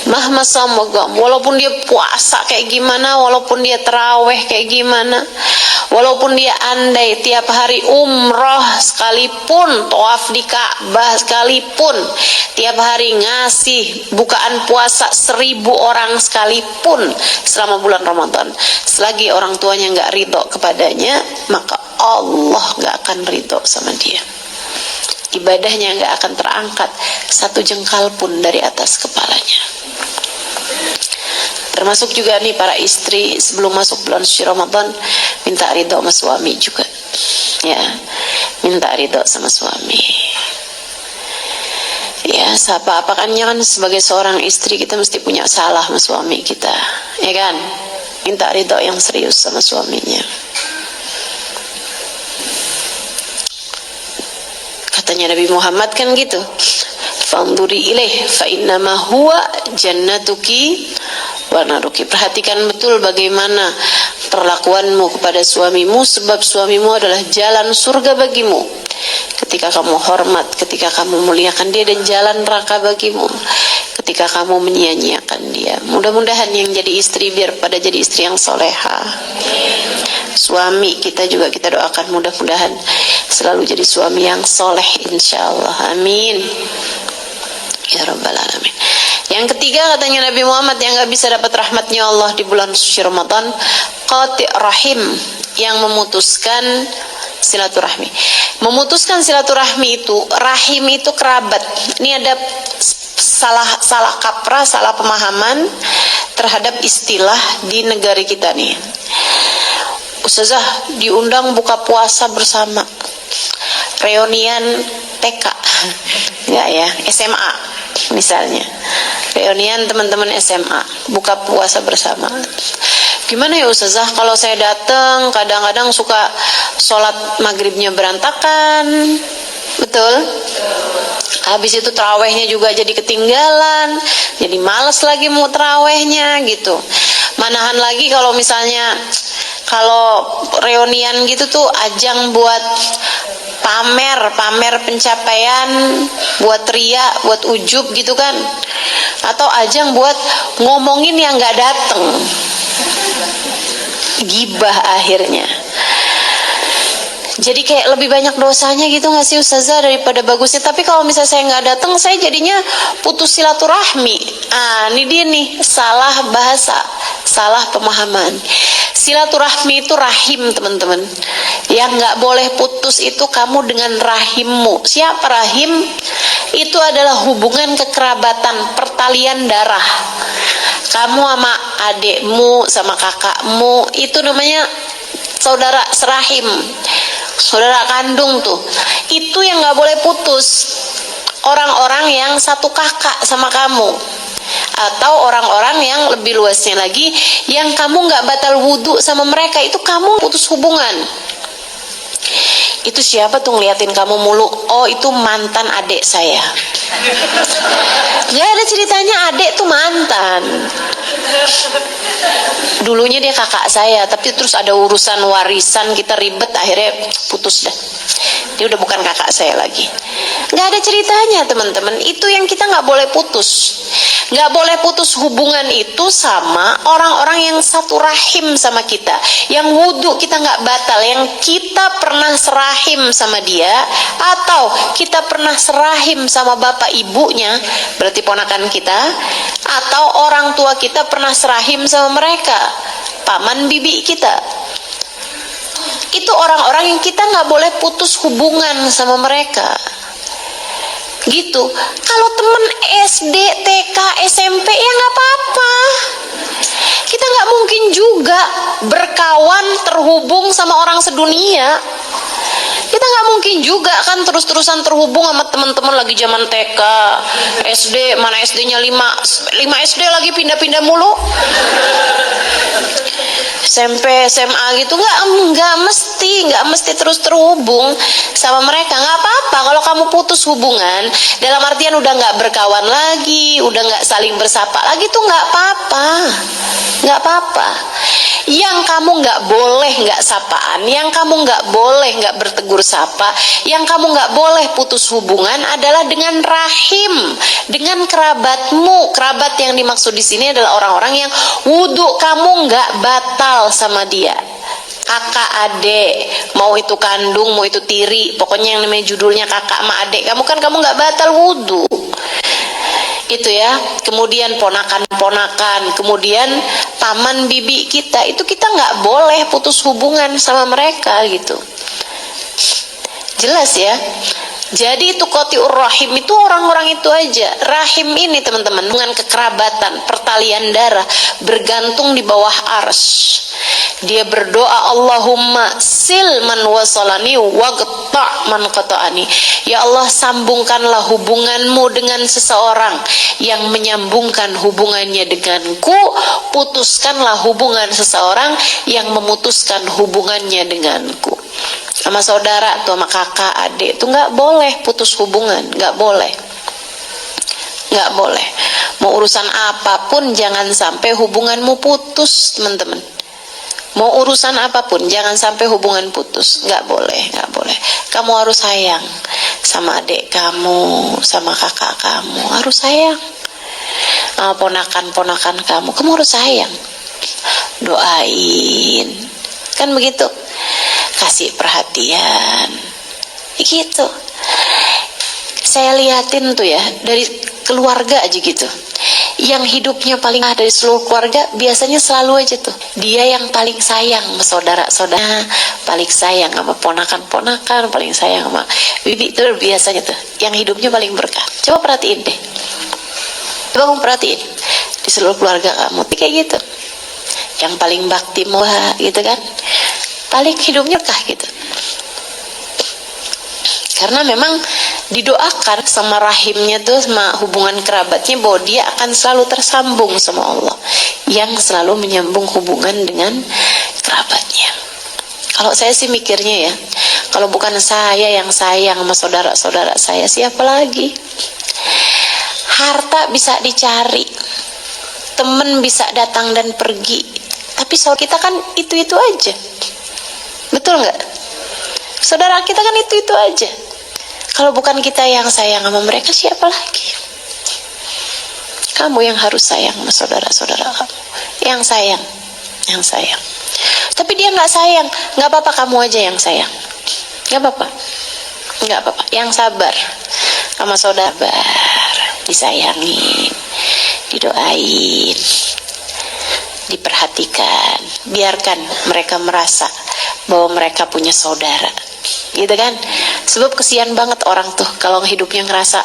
Mahmasamogam, walaupun dia puasa kayak gimana, walaupun dia terawih kayak gimana, walaupun dia andai tiap hari umroh sekalipun, tawaf di Ka'bah sekalipun, tiap hari ngasih bukaan puasa 1000 orang sekalipun selama bulan Ramadan, selagi orang tuanya nggak ridho kepadanya, maka Allah nggak akan ridho sama dia. Ibadahnya nggak akan terangkat 1 jengkal pun dari atas kepalanya. Termasuk juga nih para istri sebelum masuk bulan suci Ramadan, minta ridho sama suami juga ya, minta ridho sama suami ya. Apa kan sebagai seorang istri kita mesti punya salah sama suami kita ya kan, minta ridho yang serius sama suaminya. Katanya Nabi Muhammad kan gitu, fanduri ilaih fa innama huwa jannatuki wa naruki. Perhatikan betul bagaimana perlakuanmu kepada suamimu, sebab suamimu adalah jalan surga bagimu. Ketika kamu hormat, ketika kamu muliakan dia, dan jalan neraka bagimu ketika kamu menyia-nyiakan dia. Mudah-mudahan yang jadi istri biar pada jadi istri yang soleha. Suami kita juga kita doakan mudah-mudahan selalu jadi suami yang soleh insyaallah. Amin Ya Rabbal Alamin. Yang ketiga katanya Nabi Muhammad yang gak bisa dapat rahmatnya Allah di bulan suci Ramadan, qati' rahim, yang memutuskan silaturahmi. Memutuskan silaturahmi itu, rahim itu kerabat. Ini ada salah kaprah, salah pemahaman terhadap istilah di negara kita nih. Ustazah diundang buka puasa bersama, reunian TK, enggak ya, SMA misalnya, reunian teman-teman SMA buka puasa bersama. Gimana ya Ustazah, kalau saya datang kadang-kadang suka sholat maghribnya berantakan, betul? Habis itu terawihnya juga jadi ketinggalan, jadi males lagi mau terawihnya gitu. Manahan lagi kalau misalnya kalau reunian gitu tuh ajang buat pamer pencapaian, buat ria, buat ujub gitu kan, atau ajang buat ngomongin yang nggak dateng, gibah akhirnya. Jadi kayak lebih banyak dosanya gitu nggak sih Ustazah daripada bagusnya. Tapi kalau misalnya saya nggak datang, saya jadinya putus silaturahmi. Ini dia nih, salah bahasa, salah pemahaman. Silaturahmi itu rahim teman-teman. Yang nggak boleh putus itu kamu dengan rahimmu. Siapa rahim? Itu adalah hubungan kekerabatan, pertalian darah. Kamu sama adekmu, sama kakakmu, itu namanya saudara serahim, saudara kandung tuh. Itu yang nggak boleh putus. Orang-orang yang satu kakak sama kamu, atau orang-orang yang lebih luasnya lagi, yang kamu nggak batal wudhu sama mereka, itu kamu putus hubungan. Itu siapa tuh ngeliatin kamu mulu? Oh, itu mantan adik saya. Gak ada ceritanya adik tuh mantan. Dulunya dia kakak saya, tapi terus ada urusan warisan, kita ribet, akhirnya putus dah. Dia udah bukan kakak saya lagi. Gak ada ceritanya teman-teman. Itu yang kita gak boleh putus. Gak boleh putus hubungan itu sama orang-orang yang satu rahim sama kita, yang wudhu kita gak batal, yang kita pernah serahim sama dia, atau kita pernah serahim sama bapak ibunya, berarti ponakan kita, atau orang tua kita pernah serahim sama mereka, paman bibi kita. Itu orang-orang yang kita gak boleh putus hubungan sama mereka gitu. Kalau temen SD, TK, SMP ya nggak apa-apa. Kita nggak mungkin juga berkawan terhubung sama orang sedunia. Kita nggak mungkin juga kan terus-terusan terhubung sama teman-teman lagi zaman TK, SD, mana SD-nya 5 SD lagi pindah-pindah mulu. SMP, SMA gitu nggak mesti terus terhubung sama mereka. Nggak apa-apa kalau kamu putus hubungan, dalam artian udah nggak berkawan lagi, udah nggak saling bersapa lagi, tuh nggak apa-apa. Yang kamu nggak boleh nggak sapaan, yang kamu nggak boleh nggak bertegur sapa, yang kamu nggak boleh putus hubungan adalah dengan rahim, dengan kerabatmu. Kerabat yang dimaksud di sini adalah orang-orang yang wudhu kamu nggak batal sama dia. Kakak, adik, mau itu kandung, mau itu tiri, pokoknya yang namanya judulnya kakak sama adik kamu kan, kamu nggak batal wudhu. Itu ya. Kemudian ponakan-ponakan, kemudian paman bibi kita, itu kita nggak boleh putus hubungan sama mereka gitu. Jelas ya. Jadi itu qati'ur rahim itu orang-orang itu aja. Rahim ini teman-teman dengan kekerabatan, pertalian darah, bergantung di bawah arsy. Dia berdoa, Allahumma sil man wasalani waqta' man qata'ani. Ya Allah, sambungkanlah hubunganmu dengan seseorang yang menyambungkan hubungannya denganku, putuskanlah hubungan seseorang yang memutuskan hubungannya denganku. Sama saudara tuh, sama kakak, adik tuh nggak boleh putus hubungan, nggak boleh. Mau urusan apapun jangan sampai hubunganmu putus, teman-teman. Mau urusan apapun jangan sampai hubungan putus, nggak boleh. Kamu harus sayang sama adik kamu, sama kakak kamu, harus sayang. Ponakan-ponakan kamu harus sayang, doain, kan begitu. Kasih perhatian gitu. Saya liatin tuh ya, dari keluarga aja gitu, yang hidupnya paling dari seluruh keluarga, biasanya selalu aja tuh dia yang paling sayang sama saudara-saudara, paling sayang sama ponakan-ponakan, paling sayang sama bibi. Itu biasanya tuh yang hidupnya paling berkah. Coba perhatiin deh, coba kamu perhatiin di seluruh keluarga kamu kayak gitu, yang paling bakti muha gitu kan, paling hidupnya berkah gitu. Karena memang didoakan sama rahimnya tuh, sama hubungan kerabatnya, bahwa dia akan selalu tersambung sama Allah, yang selalu menyambung hubungan dengan kerabatnya. Kalau saya sih mikirnya ya, kalau bukan saya yang sayang sama saudara-saudara saya, siapa lagi? Harta bisa dicari, temen bisa datang dan pergi, tapi saudara kita kan itu-itu aja. Betul nggak? Saudara kita kan itu-itu aja. Kalau bukan kita yang sayang sama mereka, siapa lagi? Kamu yang harus sayang sama saudara-saudara kamu, yang sayang, yang sayang. Tapi dia nggak sayang, nggak apa-apa, kamu aja yang sayang, nggak apa-apa, nggak apa-apa. Yang sabar sama saudara, disayangin, didoain, diperhatikan, biarkan mereka merasa bahwa mereka punya saudara, gitu kan? Sebab kesian banget orang tuh kalau hidupnya ngerasa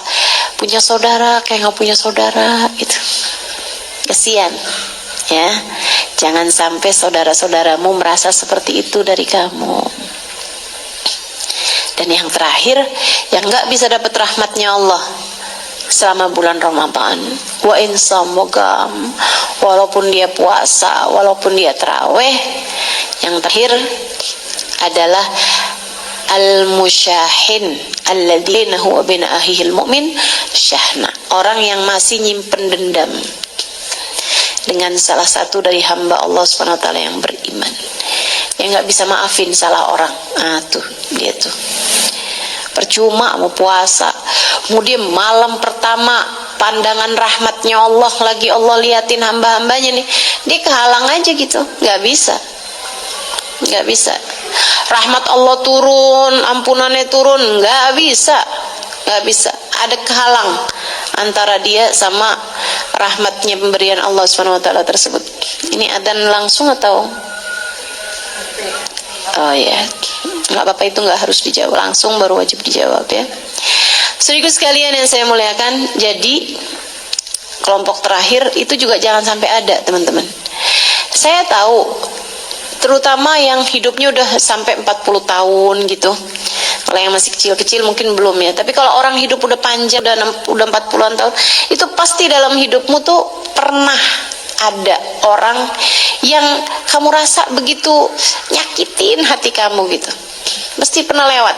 punya saudara kayak nggak punya saudara gitu. Kesian ya. Jangan sampai saudara-saudaramu merasa seperti itu dari kamu. Dan yang terakhir, yang nggak bisa dapat rahmatnya Allah selama bulan Ramadan, wa insam wagam, walaupun dia puasa, walaupun dia taraweh, yang terakhir adalah al-musyahin alladzina huwa bina ahihil mu'min syahna, orang yang masih nyimpen dendam dengan salah satu dari hamba Allah SWT yang beriman, yang nggak bisa maafin salah orang. Tuh dia tuh, percuma mau puasa, kemudian malam pertama pandangan rahmatnya Allah lagi Allah liatin hamba-hambanya nih, dia kehalang aja gitu, nggak bisa. Rahmat Allah turun, ampunannya turun, nggak bisa. Ada kehalang antara dia sama rahmatnya pemberian Allah SWT tersebut. Ini adzan langsung atau? Oh ya, nggak apa-apa, itu nggak harus dijawab langsung, baru wajib dijawab ya. Saudaraku sekalian yang saya muliakan, jadi kelompok terakhir itu juga jangan sampai ada, teman-teman. Saya tahu, terutama yang hidupnya udah sampai 40 tahun gitu. Kalau yang masih kecil-kecil mungkin belum ya. Tapi kalau orang hidup udah panjang, udah 40-an tahun, itu pasti dalam hidupmu tuh pernah ada orang yang kamu rasa begitu nyakitin hati kamu gitu. Mesti pernah lewat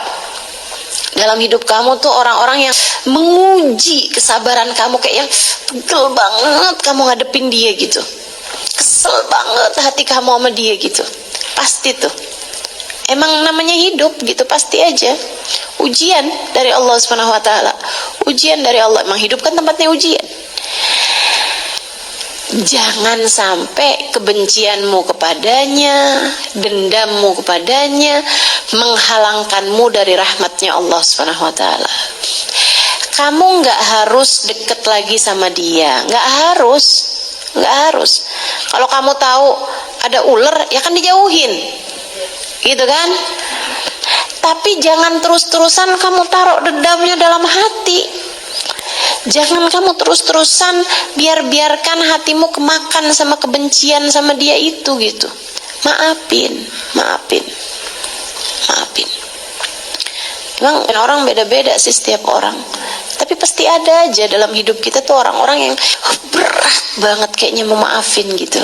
dalam hidup kamu tuh orang-orang yang menguji kesabaran kamu, kayak yang pegel banget kamu ngadepin dia gitu. Kesel banget hati kamu sama dia gitu. Pasti tuh, emang namanya hidup gitu, pasti aja ujian dari Allah SWT. Ujian dari Allah, emang hidup kan tempatnya ujian. Jangan sampai kebencianmu kepadanya, dendammu kepadanya menghalangkanmu dari rahmatnya Allah SWT. Kamu gak harus deket lagi sama dia, gak harus. Kalau kamu tahu ada ular, ya kan dijauhin, gitu kan? Tapi jangan terus-terusan kamu taruh dendamnya dalam hati. Jangan kamu terus-terusan biarkan hatimu kemakan sama kebencian sama dia itu gitu. Maafin. Memang orang beda-beda sih setiap orang. Tapi pasti ada aja dalam hidup kita tuh orang-orang yang berat banget kayaknya memaafin gitu.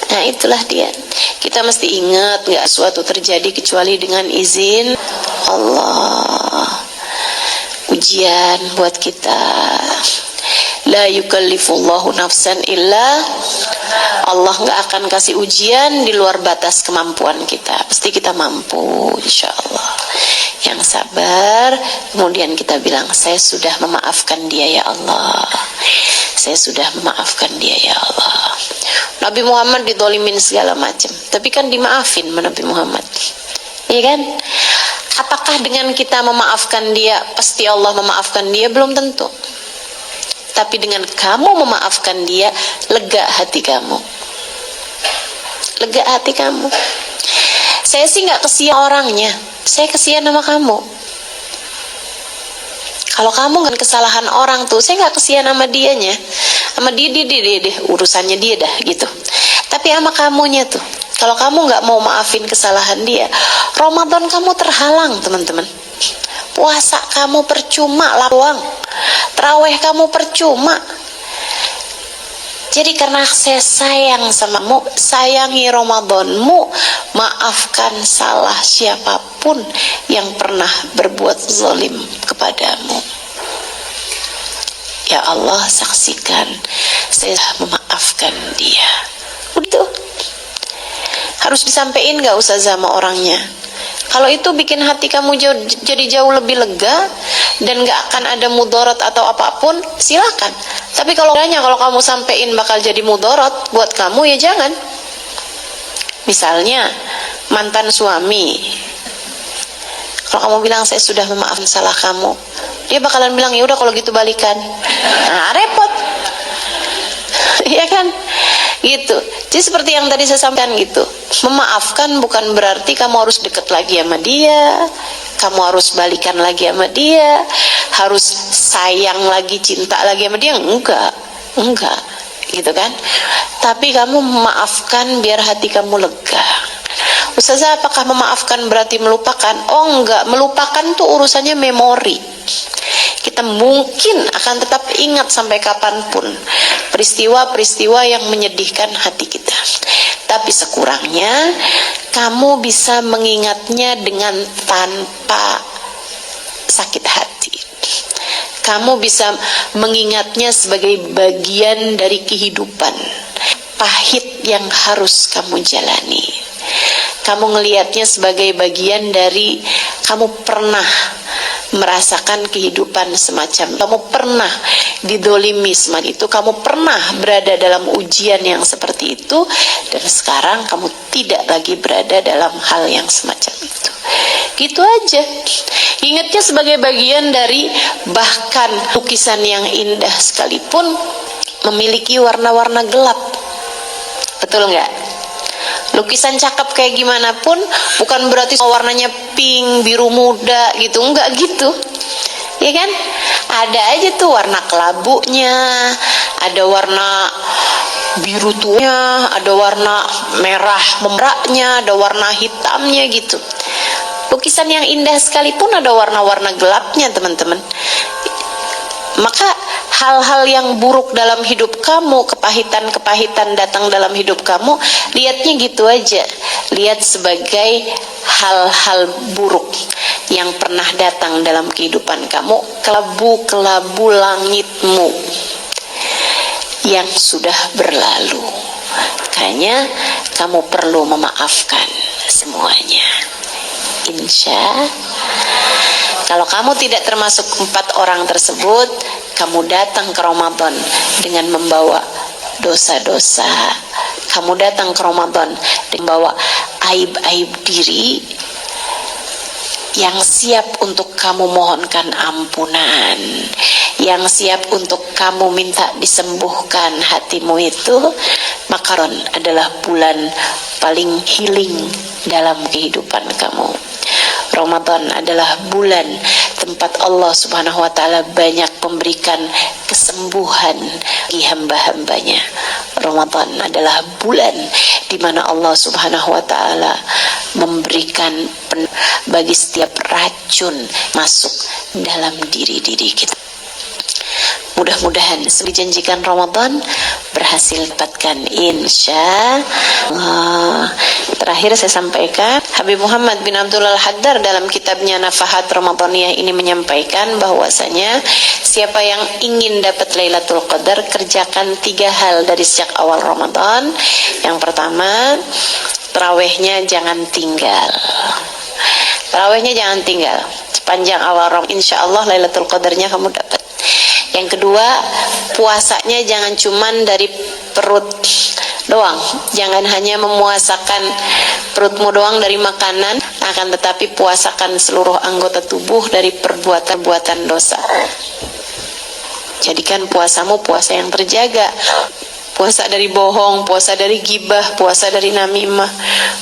Nah itulah dia. Kita mesti ingat, gak sesuatu terjadi kecuali dengan izin Allah. Ujian buat kita. La yukallifullahu nafsan illa, Allah gak akan kasih ujian di luar batas kemampuan kita. Pasti kita mampu, insya Allah. Yang sabar, kemudian kita bilang, saya sudah memaafkan dia ya Allah, saya sudah memaafkan dia ya Allah. Nabi Muhammad didolimin segala macam, tapi kan dimaafin Nabi Muhammad, iya kan? Apakah dengan kita memaafkan dia pasti Allah memaafkan dia? Belum tentu. tapi dengan kamu memaafkan dia, lega hati kamu. Lega hati kamu. Saya sih nggak kesian orangnya, saya kesian sama kamu. Kalau kamu nggak kesalahan orang tuh, saya nggak kesian sama dianya, sama dia urusannya dia dah gitu. Tapi sama kamunya tuh, kalau kamu nggak mau maafin kesalahan dia, Ramadan kamu terhalang teman-teman. Puasa kamu percuma, lawang. Tarawih kamu percuma. Jadi karena saya sayang samamu, sayangi Ramadanmu, maafkan salah siapapun yang pernah berbuat zalim kepadamu. Ya Allah, saksikan saya memaafkan dia. Udah, harus disampaikan, gak usah sama orangnya. Kalau itu bikin hati kamu jadi jauh lebih lega dan gak akan ada mudarat atau apapun, silakan. Tapi kalau kamu sampein bakal jadi mudarat buat kamu, ya jangan. Misalnya mantan suami, kalau kamu bilang saya sudah memaafkan salah kamu, dia bakalan bilang ya udah kalau gitu balikan. Nah, repot. Iya kan? Gitu. Jadi seperti yang tadi saya sampaikan gitu, memaafkan bukan berarti kamu harus deket lagi sama dia, kamu harus balikan lagi sama dia, harus sayang lagi, cinta lagi sama dia. Enggak gitu kan. Tapi kamu memaafkan biar hati kamu lega. Ustazah, apakah memaafkan berarti melupakan? Oh enggak, melupakan tuh urusannya memori. Kita mungkin akan tetap ingat sampai kapanpun peristiwa-peristiwa yang menyedihkan hati kita. Tapi sekurangnya kamu bisa mengingatnya dengan tanpa sakit hati. Kamu bisa mengingatnya sebagai bagian dari kehidupan pahit yang harus kamu jalani. Kamu ngelihatnya sebagai bagian dari kamu pernah merasakan kehidupan semacam, kamu pernah didolimi semacam itu, kamu pernah berada dalam ujian yang seperti itu, dan sekarang kamu tidak lagi berada dalam hal yang semacam itu. Gitu aja. Ingatnya sebagai bagian dari, bahkan lukisan yang indah sekalipun memiliki warna-warna gelap. Betul nggak? Lukisan cakep kayak gimana pun bukan berarti warnanya pink, biru muda gitu, enggak gitu. Ya kan? Ada aja tuh warna kelabunya, ada warna biru tuanya, ada warna merah memeraknya, ada warna hitamnya gitu. Lukisan yang indah sekalipun ada warna-warna gelapnya, teman-teman. Maka hal-hal yang buruk dalam hidup kamu, kepahitan-kepahitan datang dalam hidup kamu, lihatnya gitu aja. Lihat sebagai hal-hal buruk yang pernah datang dalam kehidupan kamu, kelabu-kelabu langitmu yang sudah berlalu. Makanya kamu perlu memaafkan semuanya. Kalau kamu tidak termasuk 4 orang tersebut, kamu datang ke Ramadan dengan membawa dosa-dosa. Kamu datang ke Ramadan dengan membawa aib-aib diri yang siap untuk kamu mohonkan ampunan, yang siap untuk kamu minta disembuhkan hatimu itu. Maka Ramadan adalah bulan paling healing dalam kehidupan kamu. Ramadan adalah bulan tempat Allah Subhanahu wa ta'ala banyak memberikan kesembuhan bagi hamba-hambanya. Ramadan adalah bulan di mana Allah Subhanahu wa ta'ala memberikan bagi setiap racun masuk dalam diri-diri kita. Mudah-mudahan dijanjikan Ramadan berhasil dapatkan, insya Allah. Terakhir saya sampaikan, Habib Muhammad bin Abdul Al-Haddar dalam kitabnya Nafahat Ramadaniyah ini menyampaikan bahwasanya siapa yang ingin dapat Lailatul Qadar, kerjakan 3 hal dari sejak awal Ramadan. Yang pertama, tarawihnya jangan tinggal. Tarawihnya jangan tinggal sepanjang awal Ramadan, insya Allah Lailatul Qadarnya kamu dapat. Yang kedua, puasanya jangan cuman dari perut doang, jangan hanya memuasakan perutmu doang dari makanan, akan tetapi puasakan seluruh anggota tubuh dari perbuatan-perbuatan dosa. Jadikan puasamu puasa yang terjaga. Puasa dari bohong, puasa dari gibah, puasa dari namimah,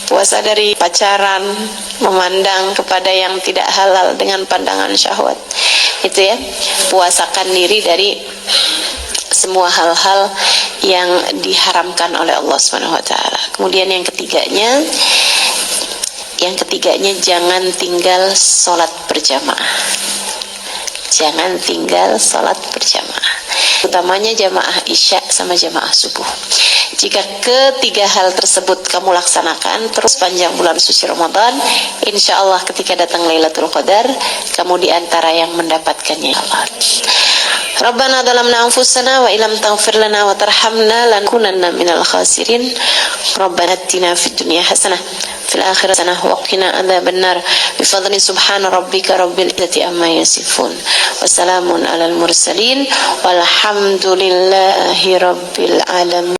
puasa dari pacaran, memandang kepada yang tidak halal dengan pandangan syahwat. Itu ya, puasakan diri dari semua hal-hal yang diharamkan oleh Allah Subhanahu wa taala. Kemudian yang ketiganya jangan tinggal sholat berjamaah. Jangan tinggal sholat berjamaah, utamanya jamaah isya sama jamaah subuh. Jika ketiga hal tersebut kamu laksanakan terus panjang bulan suci Ramadan, insya Allah ketika datang Lailatul Qadar, kamu diantara yang mendapatkannya. Rabbana zalamna anfusana wa illam taghfir lana wa tarhamna lanakunanna minal khasirin. Rabbana atina fid dunya hasanah fil akhirati hasanah wa qina adzabannar. Bi fadli subhana rabbika rabbil izzati amma yasifun. Wassalamun alal mursalin walhamdulillahi rabbil alamin.